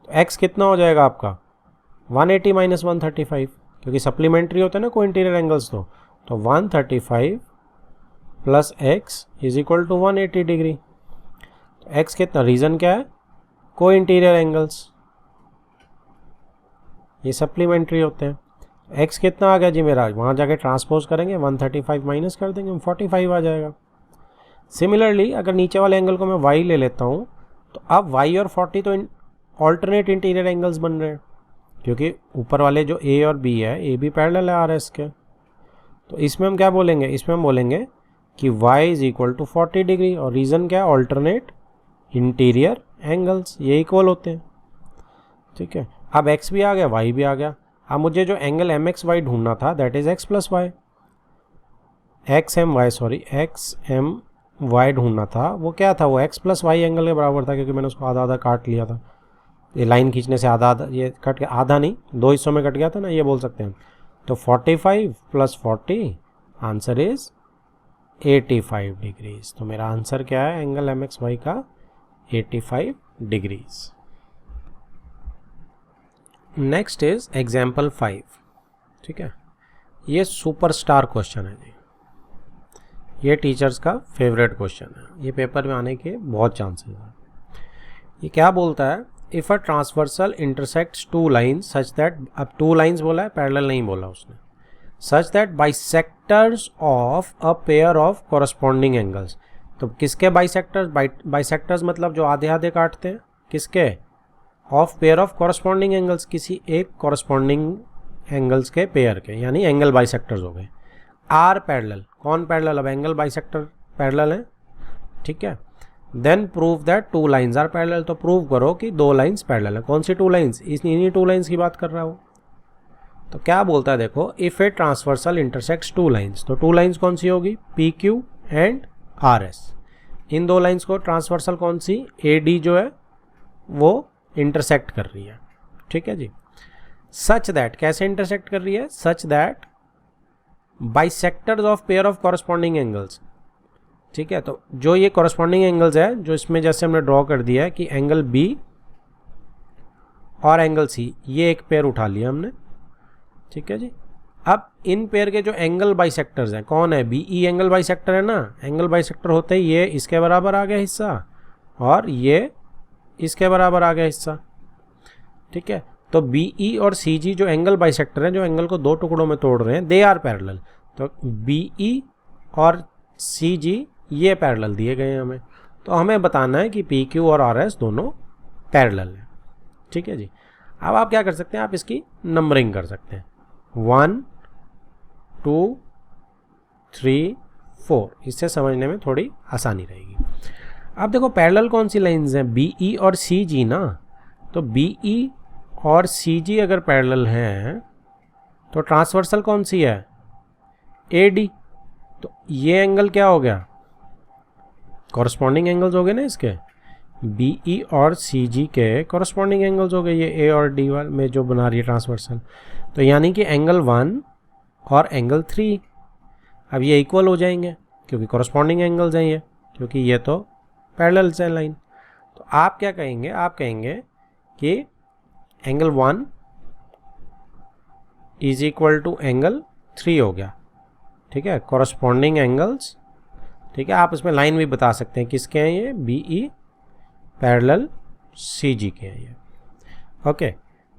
तो x कितना हो जाएगा आपका 180 माइनस 135, क्योंकि सप्लीमेंट्री होते हैं ना को इंटीरियर एंगल्स। तो 135 plus x is equal to 180 degree. तो x कितना, रीज़न क्या है, को इंटीरियर एंगल्स, ये सप्लीमेंट्री होते हैं। x कितना आ गया जी मेरा, वहाँ जाके ट्रांसपोज करेंगे, 135 माइनस कर देंगे, 45 आ जाएगा। सिमिलरली अगर नीचे वाले एंगल को मैं y ले लेता हूँ, तो अब y और 40 तो ऑल्टरनेट इंटीरियर एंगल्स बन रहे हैं, क्योंकि ऊपर वाले जो a और b है, a भी पैरेलल है RS के। तो इसमें हम क्या बोलेंगे, इसमें हम बोलेंगे कि y is equal to 40 degree, और रीज़न क्या है, ऑल्टरनेट इंटीरियर एंगल्स, ये इक्वल होते हैं। ठीक है, अब x भी आ गया, y भी आ गया। अब मुझे जो एंगल एम एक्स वाई ढूंढना था that is x plus y, x m y ढूंढना था, वो क्या था, वो x प्लस वाई एंगल के बराबर था, क्योंकि मैंने उसको आधा आधा काट लिया था। ये लाइन खींचने से आधा आधा, ये कट के आधा नहीं, दो हिस्सों में कट गया था ना, ये बोल सकते हैं। तो 45 प्लस 40, आंसर इज 85 डिग्रीज। तो मेरा आंसर क्या है एंगल एम एक्स वाई का, 85 डिग्रीज। Next is example 5। ठीक है, ये सुपरस्टार क्वेश्चन है जी, ये टीचर्स का फेवरेट क्वेश्चन है, ये पेपर में आने के बहुत चांसेस हैं। ये क्या बोलता है, if a transversal intersects two lines such that, अब टू लाइन्स बोला है, पैरेलल नहीं बोला उसने, such that bisectors of a pair of corresponding angles. तो किसके बाइसेक्टर्स, बाइसेक्टर्स मतलब जो आधे आधे काटते हैं, किसके, of pair of corresponding angles, किसी एक कॉरस्पॉन्डिंग एंगल्स के पेयर के, यानी एंगल बाइसेक्टर्स हो गए। आर पैरेलल, कौन पैरेलल, अब एंगल बाइसेक्टर पैरेलल है। ठीक है, then prove that two lines are parallel, तो प्रूव करो कि दो लाइन्स पैरेलल है। कौन सी टू लाइन्स, इन्हीं टू लाइन्स की बात कर रहा हो। तो क्या बोलता है देखो, if a transversal intersects two lines, तो टू लाइन्स कौन सी होगी, P Q and R S. इन दो लाइन्स को ट्रांसवर्सल कौन सी, ए डी जो है वो इंटरसेक्ट कर रही है। ठीक है जी, सच दैट, कैसे इंटरसेक्ट कर रही है, such that bisectors of pair of corresponding angles. ठीक है, तो जो ये कॉरस्पॉन्डिंग एंगल्स है, जो इसमें जैसे हमने ड्रॉ कर दिया है कि एंगल बी और एंगल सी, ये एक पेयर उठा लिया हमने। ठीक है जी, अब इन पेयर के जो एंगल बाइसेक्टर्स हैं, कौन है, बी ई एंगल बाइसेक्टर है ना। एंगल बाइसेक्टर होते ही ये इसके बराबर आ गया हिस्सा, और ये इसके बराबर आ गया हिस्सा। ठीक है, तो बी ई और सी जी जो एंगल बाइसेक्टर हैं, जो एंगल को दो टुकड़ों में तोड़ रहे हैं, दे आर पैरेलल। तो बी ई और सी जी ये पैरेलल दिए गए हैं हमें, तो हमें बताना है कि पी क्यू और आर एस दोनों पैरेलल हैं। ठीक है जी, अब आप क्या कर सकते हैं, आप इसकी नंबरिंग कर सकते हैं, 1 2 3 4, इससे समझने में थोड़ी आसानी रहेगी। अब देखो पैरेलल कौन सी लाइंस हैं, बी ई और सी जी ना। तो बी ई और सी जी अगर पैरेलल हैं तो ट्रांसवर्सल कौन सी है, ए डी। तो ये एंगल क्या हो गया, कॉरस्पॉन्डिंग एंगल्स हो गए ना इसके, बी ई और सी जी के कॉरस्पॉन्डिंग एंगल्स हो गए, ये ए और डी वाल में जो बना रही है ट्रांसवर्सल। तो यानी कि एंगल 1 और एंगल 3 अब ये इक्वल हो जाएंगे, क्योंकि कॉरस्पॉन्डिंग एंगल्स हैं ये, क्योंकि ये तो पैरेलल है लाइन। तो आप क्या कहेंगे, आप कहेंगे कि angle 1 is equal to angle 3 हो गया। ठीक है, कॉरस्पॉन्डिंग एंगल्स। ठीक है, आप इसमें लाइन भी बता सकते हैं किसके हैं ये, बी ई पैरेलल सी जी के हैं ये। ओके,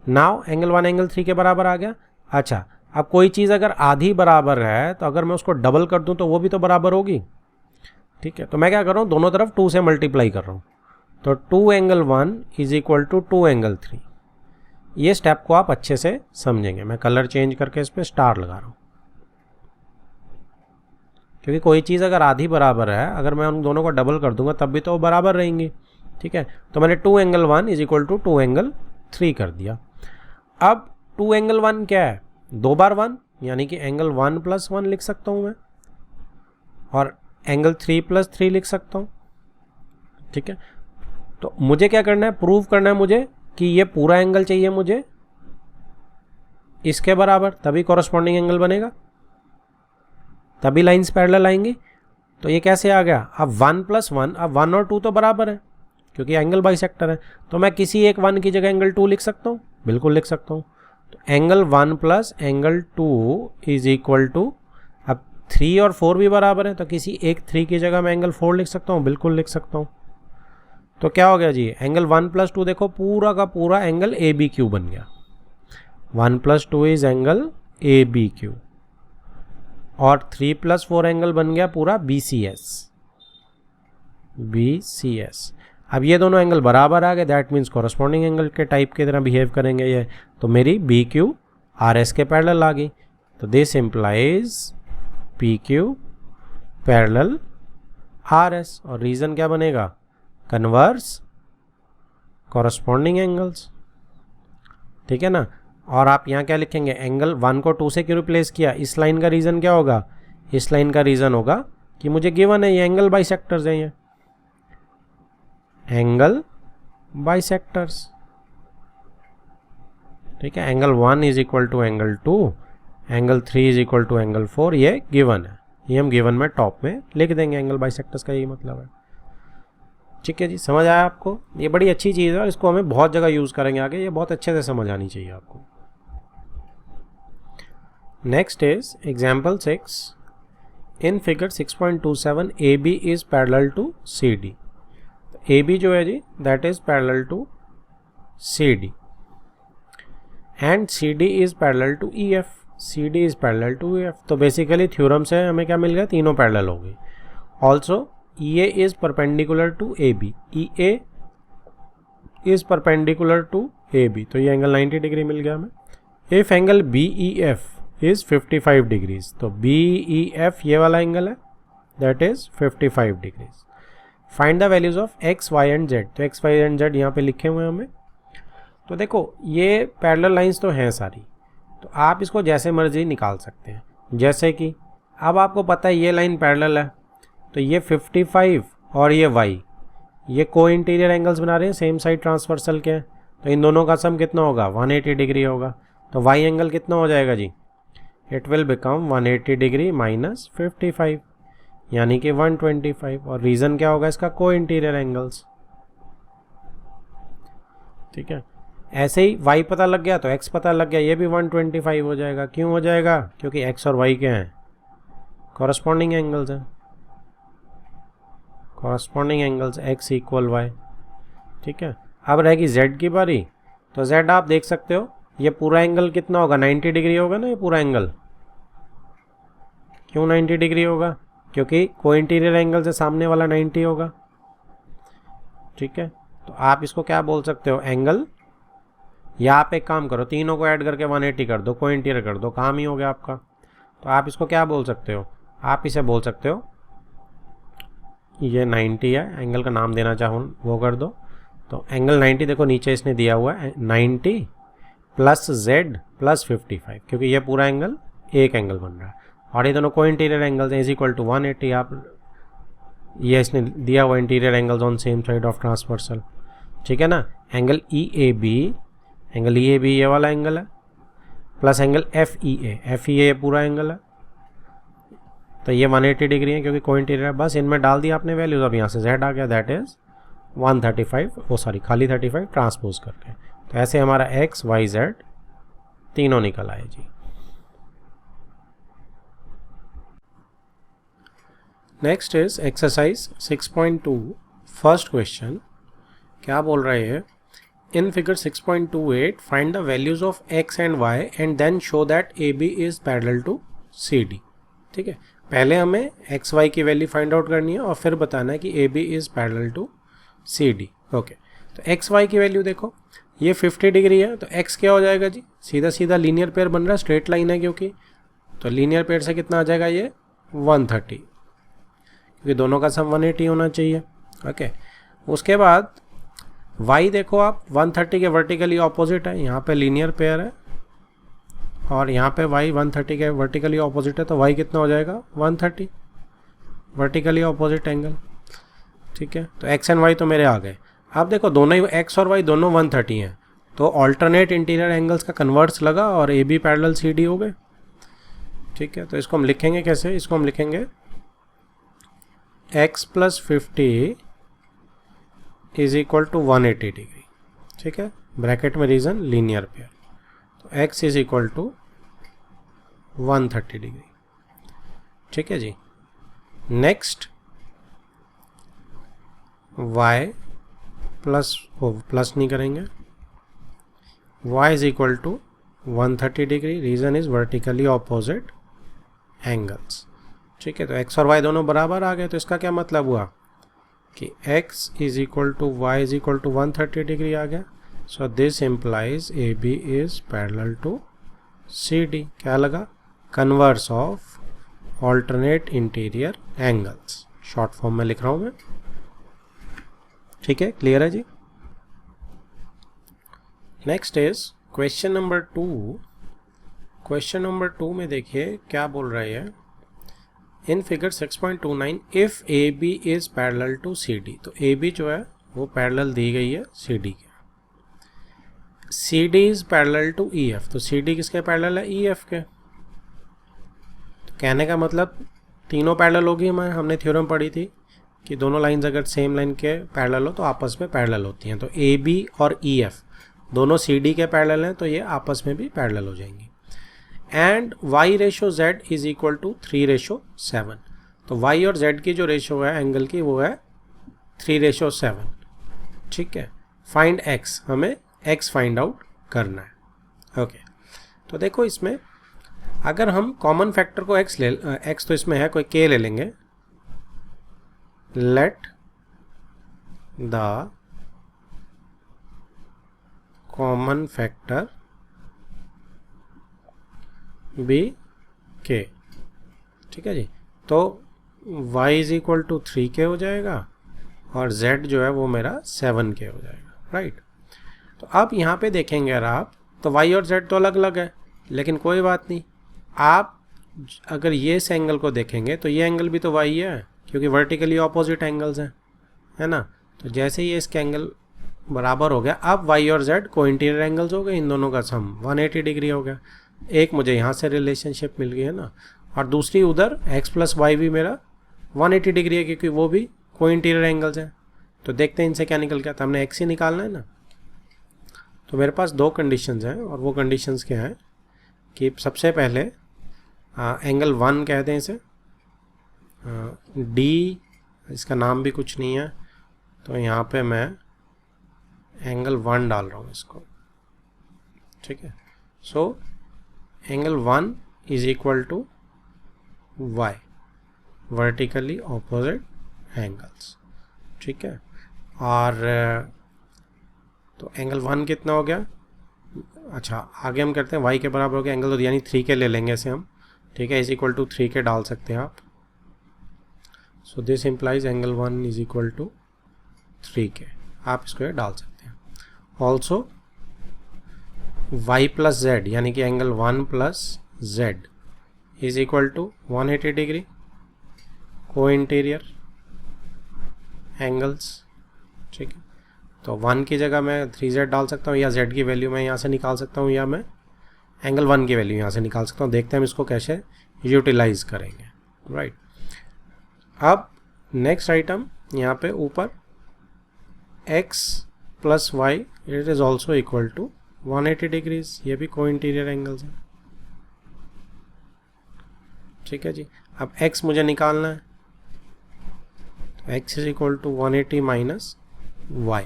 नाउ एंगल 1 एंगल 3 के बराबर आ गया। अच्छा, अब कोई चीज़ अगर आधी बराबर है तो अगर मैं उसको डबल कर दूं तो वो भी तो बराबर होगी। ठीक है, तो मैं क्या कर रहा हूँ, दोनों तरफ 2 से मल्टीप्लाई कर रहा हूँ। तो 2 angle 1 is equal to 2 angle 3। ये स्टेप को आप अच्छे से समझेंगे। मैं कलर चेंज करके इस पर स्टार लगा रहा हूँ, क्योंकि कोई चीज़ अगर आधी बराबर है, अगर मैं उन दोनों को डबल कर दूंगा तब भी तो वो बराबर रहेंगी। ठीक है, तो मैंने 2 angle 1 is equal to 2 angle 3 कर दिया। अब 2 एंगल 1 क्या है, 2 बार 1, यानी कि एंगल 1 प्लस 1 लिख सकता हूँ मैं, और एंगल 3 प्लस 3 लिख सकता हूँ। ठीक है, तो मुझे क्या करना है, प्रूव करना है मुझे कि ये पूरा एंगल चाहिए मुझे इसके बराबर, तभी कॉरस्पॉन्डिंग एंगल बनेगा, तभी लाइंस पैरेलल आएंगी। तो ये कैसे आ गया, अब 1 प्लस 1, अब 1 और 2 तो बराबर है क्योंकि एंगल बाइसेक्टर है। तो मैं किसी एक 1 की जगह एंगल 2 लिख सकता हूँ, बिल्कुल लिख सकता हूँ। तो angle 1 plus angle 2 is equal to, अब 3 और 4 भी बराबर है, तो किसी एक 3 की जगह मैं एंगल 4 लिख सकता हूँ, बिल्कुल लिख सकता हूँ। तो क्या हो गया जी, एंगल 1 प्लस 2 देखो पूरा का पूरा एंगल ए बी क्यू बन गया। 1 plus 2 is angle A B Q, और 3 प्लस 4 एंगल बन गया पूरा B C S, B C S. अब ये दोनों एंगल बराबर आ गए, दैट मीन्स कॉरस्पॉन्डिंग एंगल के टाइप की तरह बिहेव करेंगे ये। तो मेरी बी क्यू आर एस के पैरेलल आ गई। तो this implies P Q parallel R S, और रीजन क्या बनेगा, कन्वर्स कॉरस्पॉन्डिंग एंगल्स, ठीक है ना। और आप यहाँ क्या लिखेंगे, एंगल 1 को 2 से क्यों रिप्लेस किया, इस लाइन का रीजन क्या होगा, इस लाइन का रीजन होगा कि मुझे गिवन है ये एंगल बाइसेक्टर्स हैं, ये एंगल बाइसेक्टर्स, ठीक है। Angle 1 is equal to angle 2, angle 3 is equal to angle 4, ये गिवन है, ये हम गिवन में टॉप में लिख देंगे, एंगल बाइसेक्टर्स का यही मतलब है, ठीक है जी। समझ आया आपको, ये बड़ी अच्छी चीज़ है और इसको हमें बहुत जगह यूज़ करेंगे आगे, ये बहुत अच्छे से समझ आनी चाहिए आपको। Next is example 6, in figure 6.27 A B is parallel to C D, A B जो है जी that is parallel to C D, and C D is parallel to E F, C D is parallel to E F. तो basically theorem से हमें क्या मिल गया, तीनों पैरेलल हो गई। Also E A is perpendicular to A B, E A is perpendicular to A B, तो ये एंगल 90 डिग्री मिल गया हमें। If angle B E F is 55 degrees, तो बी ई एफ ये वाला एंगल है that is 55 degrees. Find the values of x y and z, तो एक्स वाई एंड जेड यहाँ पे लिखे हुए हैं हमें। तो देखो ये पैरेलल लाइंस तो हैं सारी, तो आप इसको जैसे मर्जी निकाल सकते हैं। जैसे कि अब आपको पता है ये लाइन पैरेलल है, तो ये 55 और ये y ये को इंटीरियर एंगल्स बना रहे हैं, सेम साइड ट्रांसवर्सल के हैं, तो इन दोनों का सम कितना होगा, 180 डिग्री होगा। तो y एंगल कितना हो जाएगा जी, it will become 180 degree minus 55 यानी कि 125, और रीज़न क्या होगा इसका, को इंटीरियर एंगल्स, ठीक है। ऐसे ही y पता लग गया तो x पता लग गया, ये भी 125 हो जाएगा। क्यों हो जाएगा, क्योंकि x और y के हैं कॉरस्पॉन्डिंग एंगल्स हैं, corresponding angles x equal y, ठीक है। अब रहेगी z की बारी, तो z आप देख सकते हो ये पूरा एंगल कितना होगा, 90 डिग्री होगा ना ये पूरा एंगल। क्यों 90 डिग्री होगा, क्योंकि को इंटीरियर एंगल से सामने वाला 90 होगा, ठीक है। तो आप इसको क्या बोल सकते हो, एंगल, या आप एक काम करो तीनों को ऐड करके 180 कर दो, को इंटीरियर कर दो, काम ही हो गया आपका। तो आप इसको क्या बोल सकते हो, आप इसे बोल सकते हो ये 90 है, एंगल का नाम देना चाहो वो कर दो। तो एंगल 90 देखो नीचे इसने दिया हुआ है 90 प्लस z प्लस 55, क्योंकि ये पूरा एंगल एक एंगल बन रहा है और ये दोनों को इंटीरियर एंगल्स हैं, इज इक्वल टू 180। आप ये इसने दिया हुआ interior angles on same side of transversal, ठीक है ना। Angle E A B, angle E A B ये वाला एंगल है, plus angle F E A पूरा एंगल है, तो ये 180 डिग्री है क्योंकि को इंटीरियर है। बस इनमें डाल दिया आपने वैल्यूज, अब यहाँ से z आ गया दैट इज 135, वो सॉरी खाली 35 ट्रांसपोज करके। तो ऐसे हमारा x y z तीनों निकल आए जी। Next is exercise 6.2 first question. क्या बोल रहे हैं, in figure 6.28 find the values of x and y and then show that A B is parallel to C D, ठीक है। पहले हमें एक्स वाई की वैल्यू फाइंड आउट करनी है और फिर बताना है कि A B is parallel to C D, okay. तो एक्स वाई की वैल्यू देखो, ये 50 डिग्री है, तो एक्स क्या हो जाएगा जी, सीधा सीधा लीनियर पेयर बन रहा है, स्ट्रेट लाइन है क्योंकि, तो लीनियर पेयर से कितना आ जाएगा ये 130, क्योंकि दोनों का सम 180 होना चाहिए, ओके। उसके बाद वाई देखो आप 130 के वर्टिकली ऑपोजिट है, यहाँ पे लीनियर पेयर है और यहाँ पे y 130 के वर्टिकली ऑपोजिट है, तो y कितना हो जाएगा 130 वर्टिकली ऑपोजिट एंगल, ठीक है। तो x एंड y तो मेरे आ गए। अब देखो दोनों ही x और y दोनों 130 हैं, तो ऑल्टरनेट इंटीरियर एंगल्स का कन्वर्ट्स लगा और A B parallel C D हो गए, ठीक है। तो इसको हम लिखेंगे कैसे, इसको हम लिखेंगे x plus 50 is equal to 180 degree, ठीक है। ब्रैकेट में रीजन लीनियर पेयर, तो x is equal to 130 degree, ठीक है जी। नेक्स्ट y प्लस नहीं करेंगे, y is equal to 130 degree, reason is vertically opposite angles, ठीक है। तो x और y दोनों बराबर आ गए, तो इसका क्या मतलब हुआ कि x is equal to y is equal to 130 degree आ गया। So this implies A B is parallel to C D, क्या लगा, converse of alternate interior angles, short form में लिख रहा हूं मैं। ठीक है, क्लियर है जी। Next is question number 2। Question number 2 में देखिए क्या बोल रहा है, in figure 6.29 if A B is parallel to C D. तो ए बी जो है वो पैरेलल दी गई है सी डी के। C D is parallel to E F. तो सी डी किसके पैरेलल है, ई एफ के। तो कहने का मतलब तीनों पैरेलल होगी। हमने थ्योरम पढ़ी थी कि दोनों लाइंस अगर सेम लाइन के पैरेलल हो तो आपस में पैरेलल होती हैं। तो ए बी और ई एफ दोनों सी डी के पैरेलल हैं, तो ये आपस में भी पैरेलल हो जाएंगी। And y ratio z is equal to 3:7। तो y और z की जो रेशो है एंगल की वो है 3:7। ठीक है, फाइंड x, हमें x फाइंड आउट करना है। ओके, तो देखो इसमें अगर हम कॉमन फैक्टर को x तो इसमें है कोई k ले लेंगे। Let the common factor be k. ठीक है जी, तो y is equal to 3k हो जाएगा और z जो है वो मेरा 7k हो जाएगा, राइट। तो अब यहाँ पे देखेंगे अगर आप, तो y और z तो अलग अलग है, लेकिन कोई बात नहीं। आप अगर ये इस एंगल को देखेंगे तो ये एंगल भी तो y है, क्योंकि वर्टिकली ऑपोजिट एंगल्स हैं, है ना। तो जैसे ये इसके एंगल बराबर हो गया, अब y और z को इंटीरियर एंगल्स हो गए, इन दोनों का सम 180 डिग्री हो गया। एक मुझे यहाँ से रिलेशनशिप मिल गई है ना, और दूसरी उधर x प्लस वाई भी मेरा 180 डिग्री है, क्योंकि वो भी को इंटीरियर एंगल्स हैं। तो देखते हैं इनसे क्या निकल गया। तो हमने x ही निकालना है ना। तो मेरे पास दो कंडीशंस हैं, और वो कंडीशंस क्या हैं कि सबसे पहले एंगल 1 कहते हैं इसे, डी, इसका नाम भी कुछ नहीं है, तो यहाँ पे मैं एंगल 1 डाल रहा हूँ इसको। ठीक है, so angle 1 is equal to y, vertically opposite angles. ठीक है, और तो एंगल 1 कितना हो गया, अच्छा आगे हम करते हैं y के बराबर हो गया एंगल, तो यानी 3k ले लेंगे इसे हम। ठीक है, इज इक्वल टू 3k डाल सकते हैं आप। So this implies angle 1 is equal to 3k, आप इसको डाल सकते हैं। ऑल्सो y प्लस z, यानी कि angle 1 plus z is equal to 180 degree, co interior angles. ठीक है, तो 1 की जगह मैं 3z डाल सकता हूँ, या z की वैल्यू मैं यहाँ से निकाल सकता हूँ, या मैं एंगल 1 की वैल्यू यहाँ से निकाल सकता हूँ। देखते हैं हम इसको कैसे यूटिलाइज करेंगे, राइट। अब नेक्स्ट आइटम यहाँ पे ऊपर x plus y it is also equal to 180 degrees, ये भी को इंटीरियर एंगल्स है। ठीक है जी, अब x मुझे निकालना है, तो x is equal to 180 minus y।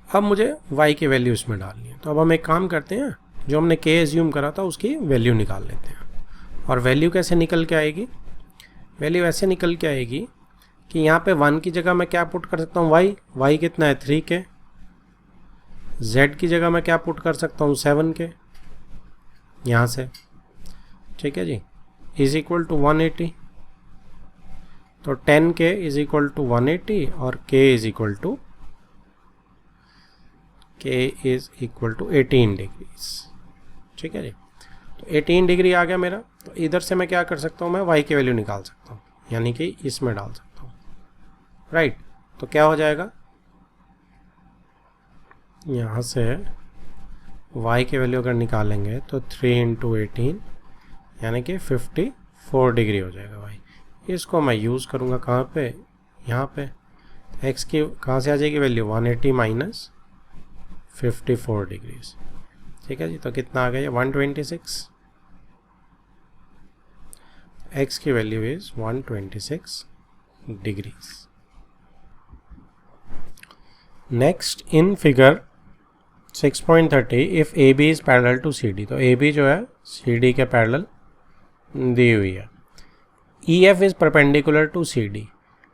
अब मुझे y की वैल्यू इसमें डालनी है। तो अब हम एक काम करते हैं, जो हमने k एज्यूम करा था उसकी वैल्यू निकाल लेते हैं। और वैल्यू कैसे निकल के आएगी, वैल्यू ऐसे निकल के आएगी कि यहाँ पे 1 की जगह मैं क्या पुट कर सकता हूँ, y कितना है 3k, z की जगह मैं क्या पुट कर सकता हूँ 7k यहाँ से। ठीक है जी, इज इक्वल टू 180, तो 10k इज इक्वल टू 180 और k is equal to 18 degrees. ठीक है जी, तो 18 डिग्री आ गया मेरा। तो इधर से मैं क्या कर सकता हूँ, मैं y की वैल्यू निकाल सकता हूँ, यानी कि इसमें डाल सकता हूँ, राइट। तो क्या हो जाएगा, यहाँ से y की वैल्यू अगर निकालेंगे तो 3 × 18 यानी कि 54 डिग्री हो जाएगा y। इसको मैं यूज़ करूँगा कहाँ पे, यहाँ पे x की कहाँ से आ जाएगी वैल्यू 180 माइनस 54 डिग्रीज। ठीक है जी, तो कितना आ गया 126, x की value is 126 degrees. Next in figure 6.30 if A B is parallel to C D. तो ए बी जो है सी डी के पैरेलल दी हुई है। E F is perpendicular to C D,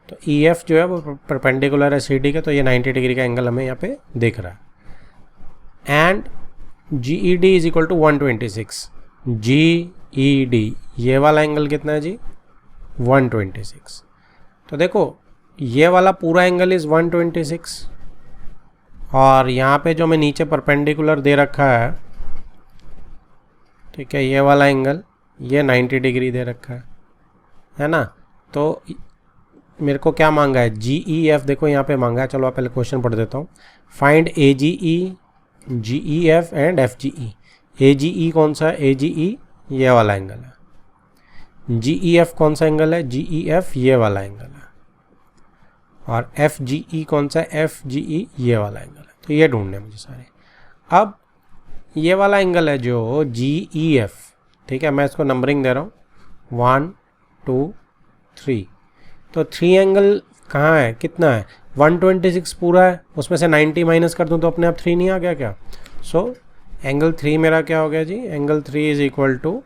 तो ई एफ जो है वो परपेंडिकुलर है सी डी के, तो ये 90 डिग्री का एंगल हमें यहाँ पे दिख रहा है। And G E D is equal to 126, G D, ये वाला एंगल कितना है जी 126। तो देखो ये वाला पूरा एंगल इज़ 126 और यहाँ पे जो मैं नीचे परपेंडिकुलर दे रखा है, ठीक है, ये वाला एंगल ये 90 डिग्री दे रखा है ना। तो मेरे को क्या मांगा है, जी ई एफ, देखो यहाँ पे मांगा है। चलो आप पहले क्वेश्चन पढ़ देता हूँ। Find A G E F and F G E. A G E कौन सा है, ए जी ई ये वाला एंगल है। जी ई एफ कौन सा एंगल है, जी ई एफ ये वाला एंगल है। और एफ जी ई कौन सा है, एफ जी ई ये वाला एंगल है। तो ये ढूंढने मुझे सारे। अब ये वाला एंगल है जो जी ई एफ, ठीक है, मैं इसको नंबरिंग दे रहा हूँ 1 2 3। तो 3 एंगल कहाँ है, कितना है, 126 पूरा है, उसमें से 90 माइनस कर दूँ तो अपने आप 3 नहीं आ गया क्या। सो एंगल 3 मेरा क्या हो गया जी, एंगल 3 इज इक्वल टू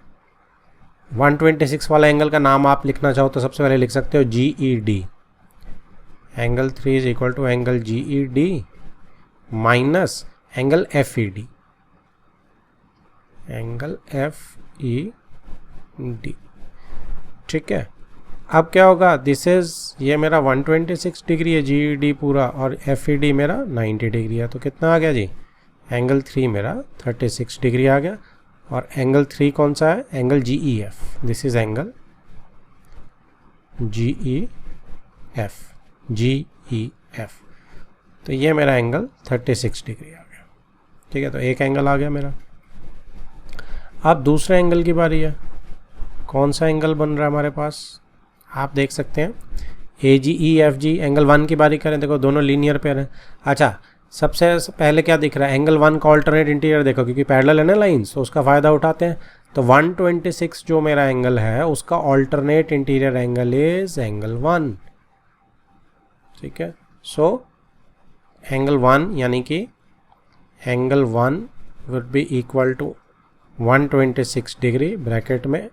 126 वाला एंगल का नाम आप लिखना चाहो तो सबसे पहले लिख सकते हो G E D. Angle 3 is equal to angle G E D minus angle F E D, angle F E D, ठीक है। अब क्या होगा, दिस इज, ये मेरा 126 डिग्री है जी ई डी पूरा, और एफ ई डी मेरा 90 डिग्री है। तो कितना आ गया जी, एंगल 3 मेरा 36 डिग्री आ गया। और एंगल 3 कौन सा है, angle G E F, this is angle G E F, G E F. तो ये मेरा एंगल 36 डिग्री आ गया, ठीक है। तो एक एंगल आ गया मेरा। अब दूसरे एंगल की बारी है। कौन सा एंगल बन रहा है हमारे पास, आप देख सकते हैं ए जी ई एफ जी। एंगल 1 की बारी करें, देखो दोनों लीनियर पेयर हैं। अच्छा, सबसे पहले क्या दिख रहा है, एंगल 1 का ऑल्टरनेट इंटीरियर देखो, क्योंकि पैरेलल है ना लाइन्स, तो उसका फ़ायदा उठाते हैं। तो 126 जो मेरा एंगल है उसका alternate interior angle is angle 1, ठीक है। सो एंगल 1 यानी कि angle 1 would be equal to 126 degree bracket में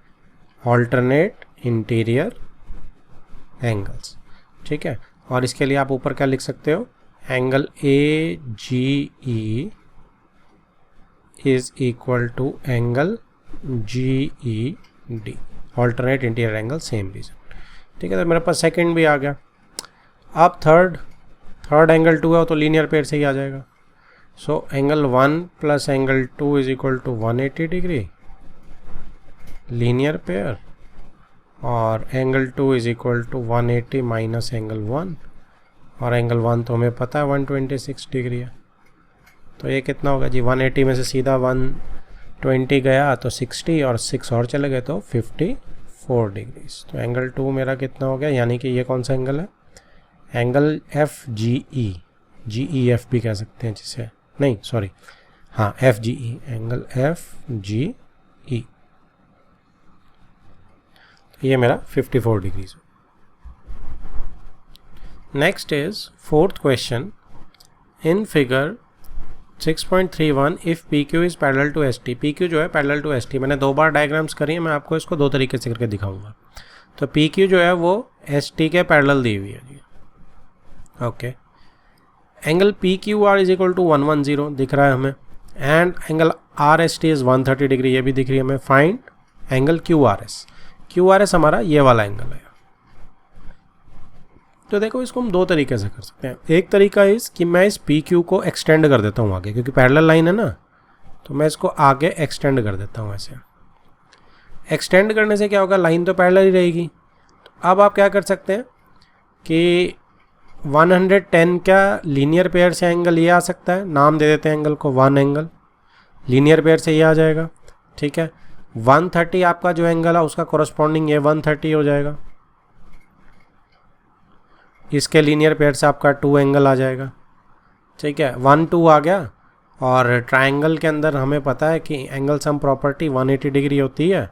ऑल्टरनेट इंटीरियर एंगल्स, ठीक है। और इसके लिए आप ऊपर क्या लिख सकते हो, angle A G E is equal to angle G E D, alternate interior angle, same reason, ठीक है। तो मेरे पास सेकंड भी आ गया। अब थर्ड एंगल 2 है तो लीनियर पेयर से ही आ जाएगा। So angle 1 plus angle 2 is equal to 180 degree linear pair, और angle 2 is equal to 180 minus angle 1, और एंगल 1 तो हमें पता है 126 डिग्री है। तो ये कितना होगा जी, 180 में से सीधा 120 गया तो 60, और 6 और चले गए तो 54 डिग्रीज। तो एंगल 2 मेरा कितना हो गया, यानी कि ये कौन सा एंगल है, angle F G E F भी कह सकते हैं जिसे, नहीं सॉरी, हाँ F G E, angle F G E. ये मेरा 54 degrees. Next is fourth question. In figure 6.31 if P Q is parallel to S T. P Q जो है पैरेलल टू एस टी, मैंने 2 बार डायग्राम्स करी है, मैं आपको इसको 2 तरीके से करके दिखाऊंगा। तो पी क्यू जो है वो एस टी के पैरेलल दी हुई है जी, okay. Angle P Q R is equal to 110 दिख रहा है हमें, and angle R S T is 130 degree, ये भी दिख रही है हमें। Find angle Q R S. Q R S हमारा ये वाला एंगल है। तो देखो इसको हम 2 तरीके से कर सकते हैं। एक तरीका इस कि मैं इस पी क्यू को एक्सटेंड कर देता हूँ आगे, क्योंकि पैरेलल लाइन है ना, तो मैं इसको आगे एक्सटेंड कर देता हूँ ऐसे। एक्सटेंड करने से क्या होगा, लाइन तो पैरेलल ही रहेगी। तो अब आप क्या कर सकते हैं कि 110 का लीनियर पेयर से एंगल ये आ सकता है, नाम दे देते हैं एंगल को 1 एंगल, लीनियर पेयर से ये आ जाएगा, ठीक है। 130 आपका जो एंगल है उसका कोरस्पॉन्डिंग ये 130 हो जाएगा, इसके लीनियर पेयर से आपका 2 एंगल आ जाएगा, ठीक है। 1 2 आ गया। और ट्रायंगल के अंदर हमें पता है कि एंगल सम प्रॉपर्टी 180 डिग्री होती है,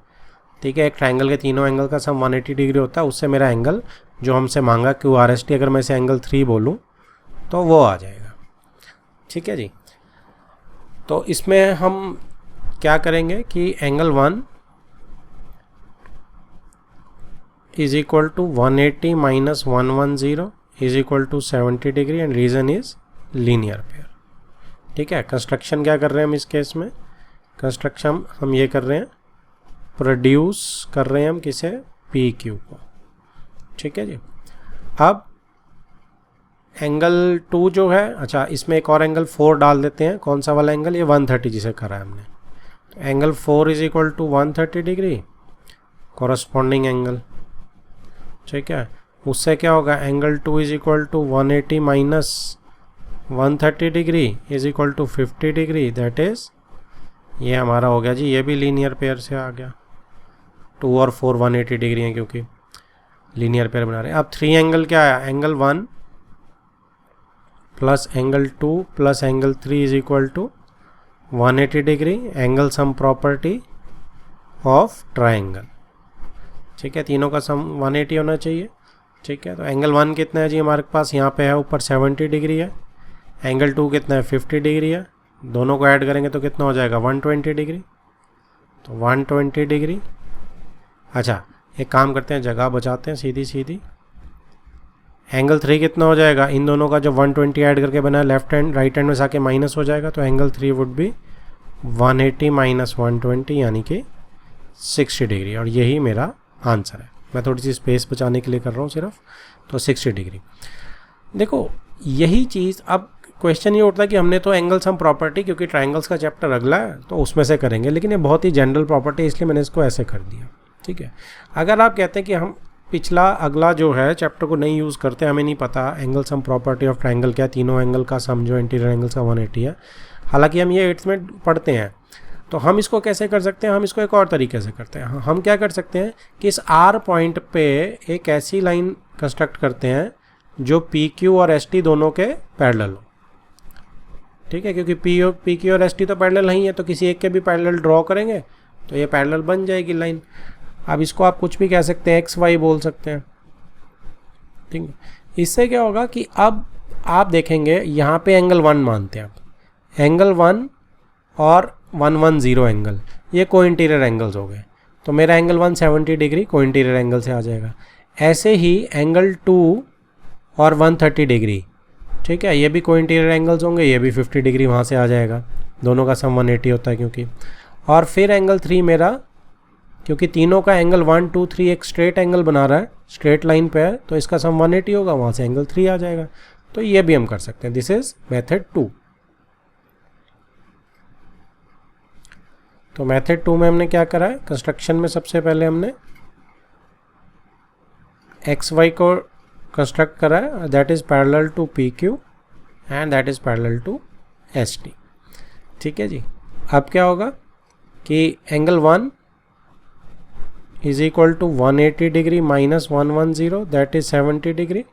ठीक है। एक ट्रायंगल के तीनों एंगल का सम 180 डिग्री होता है, उससे मेरा एंगल जो हमसे मांगा क्यू आर एस टी, अगर मैं इसे एंगल 3 बोलूँ तो वो आ जाएगा, ठीक है जी। तो इसमें हम क्या करेंगे कि angle 1 is equal to 180 minus 110 is equal to 70 degree, and reason is linear pair, ठीक है। कंस्ट्रक्शन क्या कर रहे हैं हम इस केस में, कंस्ट्रक्शन हम ये कर रहे हैं प्रोड्यूस कर रहे हैं हम किसे, पी क्यू को, ठीक है जी। अब एंगल 2 जो है, अच्छा इसमें एक और एंगल 4 डाल देते हैं, कौन सा वाला एंगल, ये 130 जिसे करा है हमने, तो angle 4 is equal to 130 degree corresponding angle, ठीक है। उससे क्या होगा, angle 2 is equal to 180 minus 130 degree is equal to 50 degree, that is ये हमारा हो गया जी, ये भी लीनियर पेयर से आ गया, 2 और 4 180 डिग्री हैं क्योंकि लीनियर पेयर बना रहे हैं। अब 3 एंगल क्या आया, angle 1 plus angle 2 plus angle 3 is equal to 180 degree, angle sum property of triangle, ठीक है। तीनों का सम 180 होना चाहिए, ठीक है। तो एंगल 1 कितना है जी हमारे पास, यहाँ पे है ऊपर 70 डिग्री है, एंगल 2 कितना है 50 डिग्री है, दोनों को ऐड करेंगे तो कितना हो जाएगा 120 डिग्री, तो 120 डिग्री। अच्छा एक काम करते हैं, जगह बचाते हैं सीधी सीधी, एंगल 3 कितना हो जाएगा, इन दोनों का जो 120 ऐड करके बना है लेफ्ट हैंड राइट हैंड में से आके माइनस हो जाएगा, तो एंगल 3 वुड बी 180 माइनस 120 यानी कि 60 डिग्री, और यही मेरा आंसर है। मैं थोड़ी सी स्पेस बचाने के लिए कर रहा हूँ सिर्फ, तो 60 डिग्री। देखो यही चीज़, अब क्वेश्चन ये उठता है कि हमने तो एंगल सम प्रॉपर्टी, क्योंकि ट्रायंगल्स का चैप्टर अगला है तो उसमें से करेंगे, लेकिन ये बहुत ही जनरल प्रॉपर्टी, इसलिए मैंने इसको ऐसे कर दिया, ठीक है। अगर आप कहते हैं कि हम पिछला अगला जो है चैप्टर को नहीं यूज़ करते, हमें नहीं पता angle sum property of triangle क्या, तीनों एंगल का सम जो इंटीरियर एंगल्स का 180 है, हालांकि हम ये 8th में पढ़ते हैं, तो हम इसको कैसे कर सकते हैं, हम इसको एक और तरीके से करते हैं। हम क्या कर सकते हैं कि इस आर पॉइंट पे एक ऐसी लाइन कंस्ट्रक्ट करते हैं जो पी क्यू और एस टी दोनों के पैरेलल हो, ठीक है, क्योंकि पी क्यू और एस टी तो पैरेलल नहीं है, तो किसी एक के भी पैरेलल ड्रॉ करेंगे तो ये पैरेलल बन जाएगी लाइन। अब इसको आप कुछ भी कह सकते हैं, एक्स वाई बोल सकते हैं, ठीक है। इससे क्या होगा कि अब आप देखेंगे यहाँ पे एंगल 1 मानते हैं, आप एंगल 1 और 110 एंगल, ये को इंटीरियर एंगल्स हो गए, तो मेरा angle 170 degree co interior angle से आ जाएगा। ऐसे ही एंगल 2 और 130 डिग्री, ठीक है, ये भी को इंटीरियर एंगल्स होंगे, ये भी 50 डिग्री वहाँ से आ जाएगा, दोनों का सम 180 होता है क्योंकि। और फिर एंगल 3 मेरा, क्योंकि तीनों का एंगल 1 2 3 एक स्ट्रेट एंगल बना रहा है, स्ट्रेट लाइन पे है, तो इसका सम 180 होगा, वहाँ से एंगल 3 आ जाएगा, तो ये भी हम कर सकते हैं। This is method 2। तो मेथड 2 में हमने क्या करा है, कंस्ट्रक्शन में सबसे पहले हमने एक्स वाई को कंस्ट्रक्ट करा है, that is parallel to P Q and that is parallel to S T, ठीक है जी। अब क्या होगा कि angle 1 is equal to 180 degree minus 110, that is 70 degree,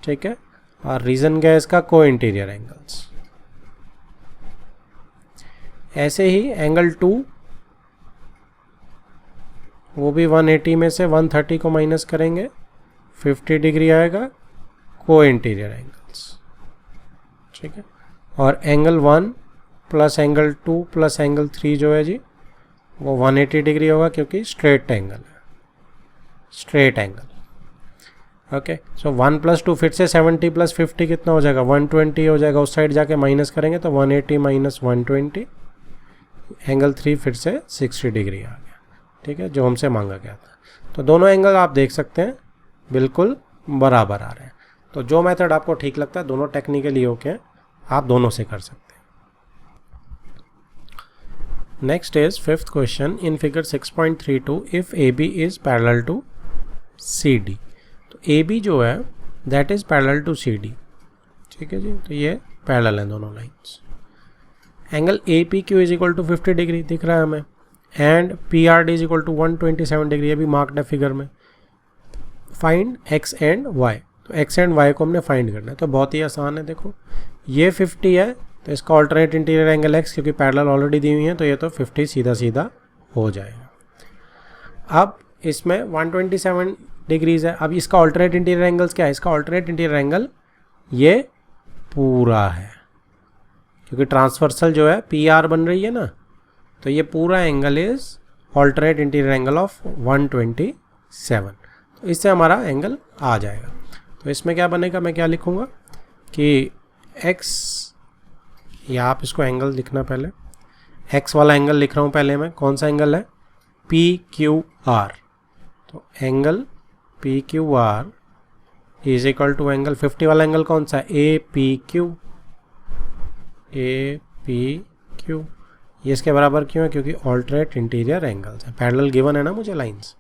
ठीक है, और रीजन क्या है इसका, को इंटीरियर एंगल्स। ऐसे ही एंगल 2, वो भी 180 में से 130 को माइनस करेंगे, 50 डिग्री आएगा, को इंटीरियर एंगल्स, ठीक है। और angle 1 plus angle 2 plus angle 3 जो है जी वो 180 डिग्री होगा, क्योंकि स्ट्रेट एंगल है, स्ट्रेट एंगल, ओके। सो 1 प्लस 2 फिर से 70 प्लस 50 कितना हो जाएगा, 120 हो जाएगा, उस साइड जाके माइनस करेंगे तो 180 माइनस 120, एंगल 3 फिर से 60 डिग्री आ गया, ठीक है, जो हमसे मांगा गया था। तो दोनों एंगल आप देख सकते हैं बिल्कुल बराबर आ रहे हैं। तो जो मेथड आपको ठीक लगता है, दोनों टेक्निकली ओके, आप दोनों से कर सकते हैं। Next is 5th question in figure 6.32 if A B is parallel to C D. तो ए बी जो है that is parallel to C D, ठीक है जी, तो ये पैरेलल है दोनों lines. Angle A P Q is equal to 50 degree दिख रहा है हमें, and P R D is equal to 127 degree, ये भी मार्क्ड है फिगर में। फाइंड एक्स एंड वाई, तो एक्स एंड वाई को हमने फाइंड करना है, तो बहुत ही आसान है। देखो ये 50 है, तो इसका ऑल्टरनेट इंटीरियर एंगल एक्स, क्योंकि पैरेलल ऑलरेडी दी हुई है, तो ये तो 50 सीधा सीधा हो जाएगा। अब इसमें 127 डिग्रीज है, अब इसका ऑल्टरनेट इंटीरियर एंगल्स क्या है, इसका ऑल्टरनेट इंटीरियर एंगल ये पूरा है, क्योंकि ट्रांसवर्सल जो है पी आर बन रही है ना, तो ये पूरा angle is alternate interior angle of 127, तो इससे हमारा एंगल आ जाएगा। तो इसमें क्या बनेगा, मैं क्या लिखूँगा कि x, या आप इसको एंगल लिखना, पहले x वाला एंगल लिख रहा हूँ पहले मैं, कौन सा एंगल है, पी क्यू आर, तो angle P Q R is equal to angle 50 वाला एंगल कौन सा है, A P Q, A P Q. ये इसके बराबर क्यों है, क्योंकि ऑल्टरनेट इंटीरियर एंगल्स है, पैरेलल गिवन है ना मुझे लाइंस।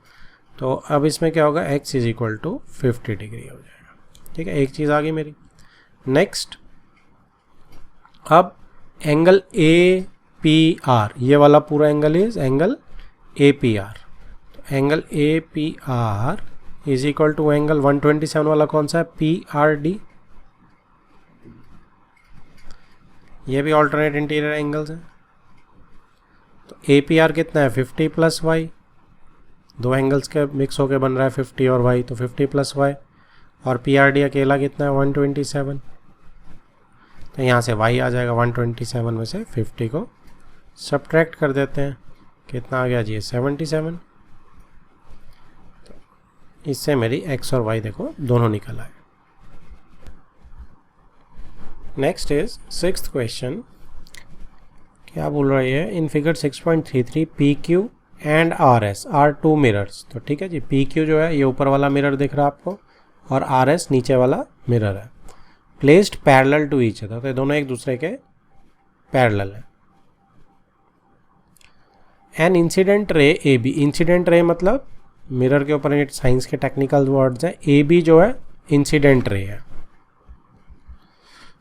तो अब इसमें क्या होगा, x is equal to 50 degree हो जाएगा। ठीक है, एक चीज़ आ गई मेरी। नेक्स्ट, अब एंगल ए पी आर, ये वाला पूरा angle is angle A P R. तो angle A P R is equal to angle 127 वाला कौन सा है, पी आर डी। ये भी ऑल्टरनेट इंटीरियर एंगल्स हैं। तो ए पी आर कितना है, 50 प्लस वाई, दो एंगल्स के मिक्स होके बन रहा है 50 और वाई, तो 50 प्लस वाई। और पी आर डी अकेला कितना है, 127। तो यहाँ से y आ जाएगा 127 में से 50 को सब्ट्रैक्ट कर देते हैं, कितना आ गया जी, 77। तो इससे मेरी x और y देखो दोनों निकल आए। Next is 6th question. क्या बोल रही है, in figure 6.33 P Q and R S are two mirrors. तो ठीक है जी, पी क्यू जो है ये ऊपर वाला मिरर दिख रहा है आपको, और आर एस नीचे वाला मिरर है, placed parallel to each other. तो ये दोनों एक दूसरे के पैरेलल है। An incident ray A B, incident ray मतलब मिरर के ऊपर साइंस के टेक्निकल वर्ड्स हैं, ए बी जो है इंसिडेंट रे है।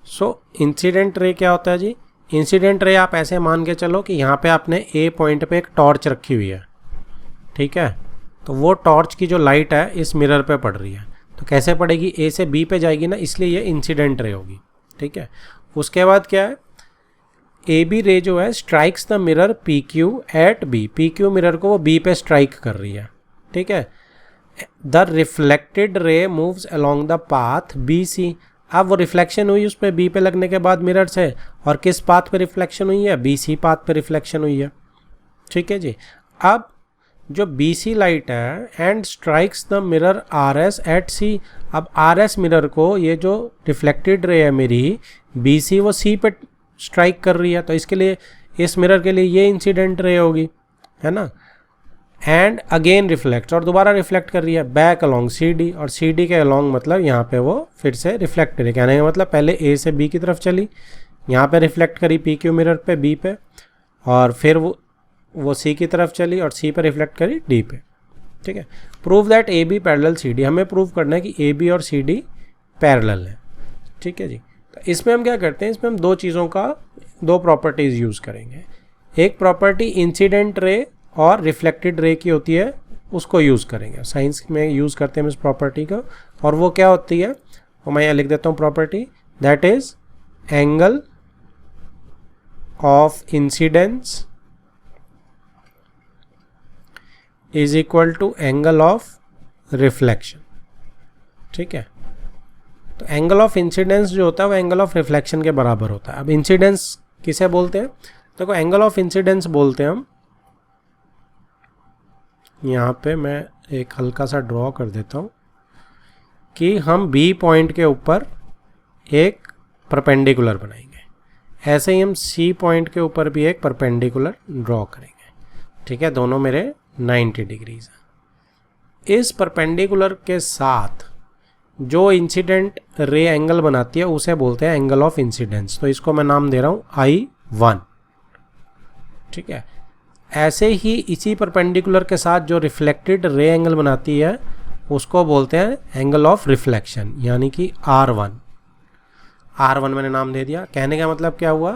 सो इंसिडेंट रे क्या होता है जी, इंसिडेंट रे आप ऐसे मान के चलो कि यहाँ पे आपने ए पॉइंट पे एक टॉर्च रखी हुई है, ठीक है, तो वो टॉर्च की जो लाइट है इस मिरर पे पड़ रही है, तो कैसे पड़ेगी, ए से बी पे जाएगी ना, इसलिए ये इंसिडेंट रे होगी। ठीक है, उसके बाद क्या है, ए बी रे जो है strikes the mirror P Q at B, P Q mirror को वो बी पे स्ट्राइक कर रही है। ठीक है, the reflected ray moves along the path B C. अब वो रिफ्लेक्शन हुई उस पर बी पे लगने के बाद मिरर से, और किस पाथ पे रिफ्लेक्शन हुई है, बी सी पाथ पे रिफ्लेक्शन हुई है। ठीक है जी, अब जो बी सी लाइट है and strikes the mirror R S at C. अब आर एस मिरर को ये जो रिफ्लेक्टेड रे है मेरी बी सी, वो सी पे स्ट्राइक कर रही है, तो इसके लिए इस मिरर के लिए ये इंसिडेंट रे होगी, है ना। एंड अगेन रिफ्लेक्ट, और दोबारा रिफ्लेक्ट कर रही है बैक अलॉन्ग सी डी, और सी डी के अलॉन्ग मतलब यहाँ पे वो फिर से रिफ्लेक्ट करी। कहने का मतलब पहले ए से बी की तरफ चली, यहाँ पे रिफ्लेक्ट करी पी क्यू मिरर पे बी पे, और फिर वो सी की तरफ चली और सी पे रिफ्लेक्ट करी डी पे। ठीक है, prove that A B parallel C D, हमें प्रूव करना है कि ए बी और सी डी पैरेलल है। ठीक है जी, तो इसमें हम क्या करते हैं, इसमें हम दो चीज़ों का दो प्रॉपर्टीज़ यूज़ करेंगे। एक प्रॉपर्टी इंसिडेंट रे और रिफ्लेक्टेड रे की होती है, उसको यूज़ करेंगे, साइंस में यूज़ करते हैं हम इस प्रॉपर्टी को, और वो क्या होती है, वो मैं यहाँ लिख देता हूँ property, that is angle of incidence is equal to angle of reflection. ठीक है, तो एंगल ऑफ इंसिडेंस जो होता है वो एंगल ऑफ रिफ्लेक्शन के बराबर होता है। अब इंसिडेंस किसे बोलते हैं, देखो एंगल ऑफ इंसिडेंस बोलते हैं हम, यहाँ पे मैं एक हल्का सा ड्रॉ कर देता हूँ कि हम बी पॉइंट के ऊपर एक परपेंडिकुलर बनाएंगे, ऐसे ही हम सी पॉइंट के ऊपर भी एक परपेंडिकुलर ड्रॉ करेंगे। ठीक है, दोनों मेरे 90 डिग्रीज हैं। इस परपेंडिकुलर के साथ जो इंसिडेंट रे एंगल बनाती है उसे बोलते हैं एंगल ऑफ इंसिडेंस, तो इसको मैं नाम दे रहा हूँ I1। ठीक है, ऐसे ही इसी परपेंडिकुलर के साथ जो रिफ्लेक्टेड रे एंगल बनाती है उसको बोलते हैं एंगल ऑफ रिफ्लेक्शन, यानी कि R1। R1 मैंने नाम दे दिया। कहने का मतलब क्या हुआ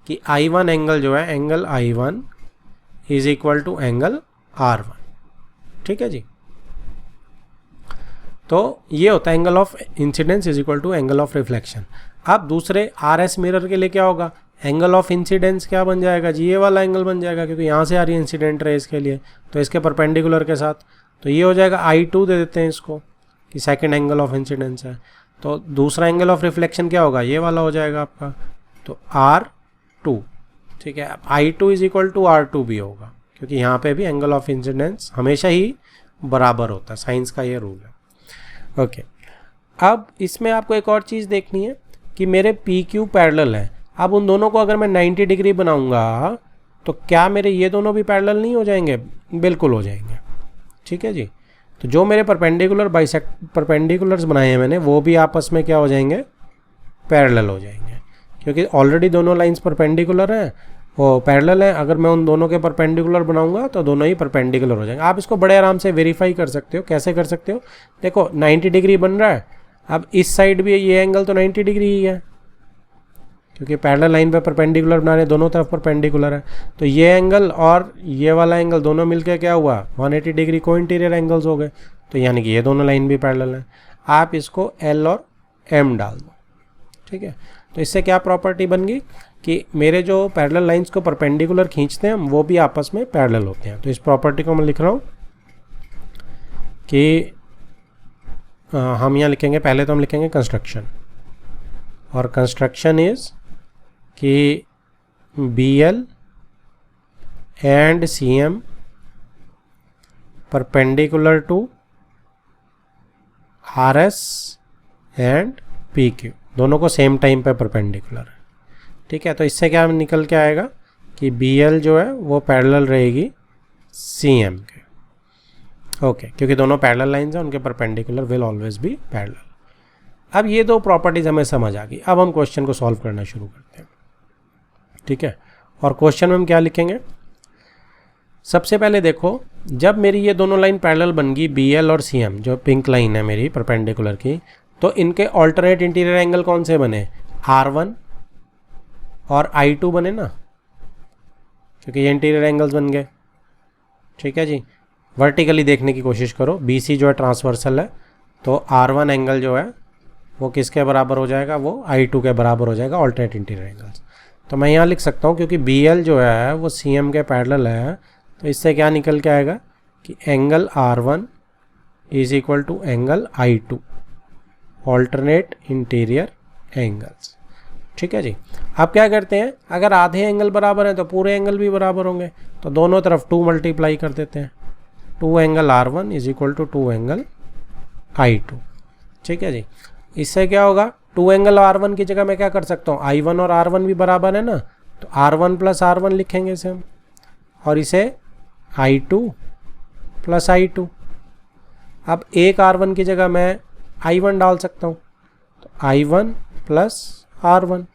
कि I1 एंगल जो है, angle I1 is equal to angle R1। ठीक है जी, तो ये होता है angle of incidence is equal to angle of reflection. अब दूसरे RS मिरर के लिए क्या होगा, एंगल ऑफ इंसिडेंस क्या बन जाएगा जी, ये वाला एंगल बन जाएगा, क्योंकि यहाँ से आ रही है इंसिडेंट रे इसके लिए, तो इसके परपेंडिकुलर के साथ, तो ये हो जाएगा I2 दे देते हैं इसको कि सेकंड एंगल ऑफ इंसिडेंस है। तो दूसरा एंगल ऑफ रिफ्लेक्शन क्या होगा, ये वाला हो जाएगा आपका, तो R2। ठीक है, I2 is equal to R2 भी होगा, क्योंकि यहाँ पे भी एंगल ऑफ इंसिडेंस हमेशा ही बराबर होता है, साइंस का ये रूल है। ओके, अब इसमें आपको एक और चीज़ देखनी है कि मेरे पी क्यू पैरेलल है। अब उन दोनों को अगर मैं 90 डिग्री बनाऊंगा तो क्या मेरे ये दोनों भी पैरेलल नहीं हो जाएंगे? बिल्कुल हो जाएंगे, ठीक है जी। तो जो मेरे परपेंडिकुलर्स बनाए हैं मैंने, वो भी आपस में क्या हो जाएंगे? पैरेलल हो जाएंगे, क्योंकि ऑलरेडी दोनों लाइंस परपेंडिकुलर हैं, वो पैरेलल हैं। अगर मैं उन दोनों के परपेंडिकुलर बनाऊंगा तो दोनों ही परपेंडिकुलर हो जाएंगे। आप इसको बड़े आराम से वेरीफाई कर सकते हो। कैसे कर सकते हो? देखो 90 डिग्री बन रहा है, अब इस साइड भी ये एंगल तो 90 डिग्री ही है, क्योंकि पैरेलल लाइन पे परपेंडिकुलर बना रहे, दोनों तरफ परपेंडिकुलर है। तो ये एंगल और ये वाला एंगल दोनों मिलकर क्या हुआ? 180 डिग्री को इंटीरियर एंगल्स हो गए। तो यानी कि ये दोनों लाइन भी पैरेलल है। आप इसको L और M डाल दो, ठीक है। तो इससे क्या प्रॉपर्टी बन गई कि मेरे जो पैरेलल लाइंस को परपेंडिकुलर खींचते हैं हम, वो भी आपस में पैरेलल होते हैं। तो इस प्रॉपर्टी को मैं लिख रहा हूँ कि हम यहाँ लिखेंगे, पहले तो हम लिखेंगे कंस्ट्रक्शन, और कंस्ट्रक्शन इज कि BL and CM perpendicular to RS and PQ, दोनों को सेम टाइम पे परपेंडिकुलर है, ठीक है। तो इससे क्या निकल के आएगा कि BL जो है वो पैरेलल रहेगी CM के, ओके, क्योंकि दोनों पैरेलल लाइंस हैं, उनके perpendicular will always be parallel. अब ये दो प्रॉपर्टीज हमें समझ आ गई। अब हम क्वेश्चन को सॉल्व करना शुरू करते हैं, ठीक है। और क्वेश्चन में हम क्या लिखेंगे? सबसे पहले देखो, जब मेरी ये दोनों लाइन पैरेलल बन गई, BL और CM, जो पिंक लाइन है मेरी परपेंडिकुलर की, तो इनके ऑल्टरनेट इंटीरियर एंगल कौन से बने? R1 और I2 बने ना, क्योंकि ये इंटीरियर एंगल्स बन गए, ठीक है जी। वर्टिकली देखने की कोशिश करो, BC जो है ट्रांसवर्सल है, तो R1 एंगल जो है वो किसके बराबर हो जाएगा? वो I2 के बराबर हो जाएगा, ऑल्टरनेट इंटीरियर एंगल्स। तो मैं यहाँ लिख सकता हूँ, क्योंकि BL जो है वो CM के पैरेलल है, तो इससे क्या निकल के आएगा कि angle R1 is equal to angle I2, alternate interior angles, ठीक है जी। अब क्या करते हैं, अगर आधे एंगल बराबर हैं तो पूरे एंगल भी बराबर होंगे, तो दोनों तरफ 2 मल्टीप्लाई कर देते हैं। 2 angle R1 is equal to 2 angle I2, ठीक है जी। इससे क्या होगा? 2 एंगल R1 की जगह मैं क्या कर सकता हूँ? I1 और R1 भी बराबर है ना, तो R1 प्लस R1 लिखेंगे इसे हम, और इसे I2 प्लस I2। अब एक R1 की जगह मैं I1 डाल सकता हूँ, तो I1 प्लस R1,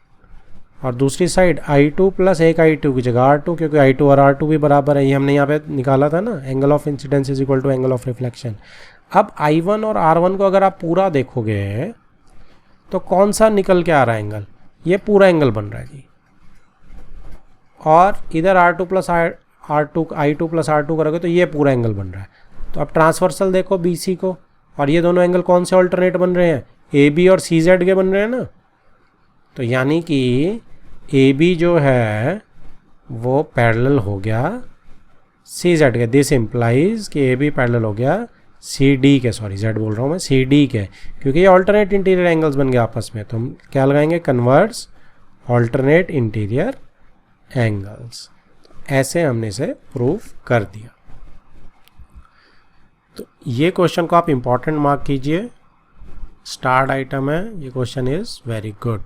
और दूसरी साइड I2 प्लस एक I2 की जगह R2, क्योंकि I2 और R2 भी बराबर है। ये हमने यहाँ पे निकाला था ना, angle of incidence is equal to angle of reflection. अब I1 और R1 को अगर आप पूरा देखोगे तो कौन सा निकल के आ रहा है एंगल? ये पूरा एंगल बन रहा है जी। और इधर R2 plus I2 plus R2 करोगे तो ये पूरा एंगल बन रहा है। तो अब ट्रांसवर्सल देखो BC को, और ये दोनों एंगल कौन से ऑल्टरनेट बन रहे हैं? AB और CZ के बन रहे हैं ना। तो यानी कि AB जो है वो पैरेलल हो गया CZ के। दिस इम्प्लाइज कि AB पैरेलल हो गया CD के, सॉरी Z बोल रहा हूँ मैं, CD के, क्योंकि ये ऑल्टरनेट इंटीरियर एंगल्स बन गए आपस में। तो हम क्या लगाएंगे? Converse alternate interior angles. ऐसे हमने इसे प्रूव कर दिया। तो ये क्वेश्चन को आप इंपॉर्टेंट मार्क कीजिए, स्टार्ट आइटम है ये क्वेश्चन, इज वेरी गुड।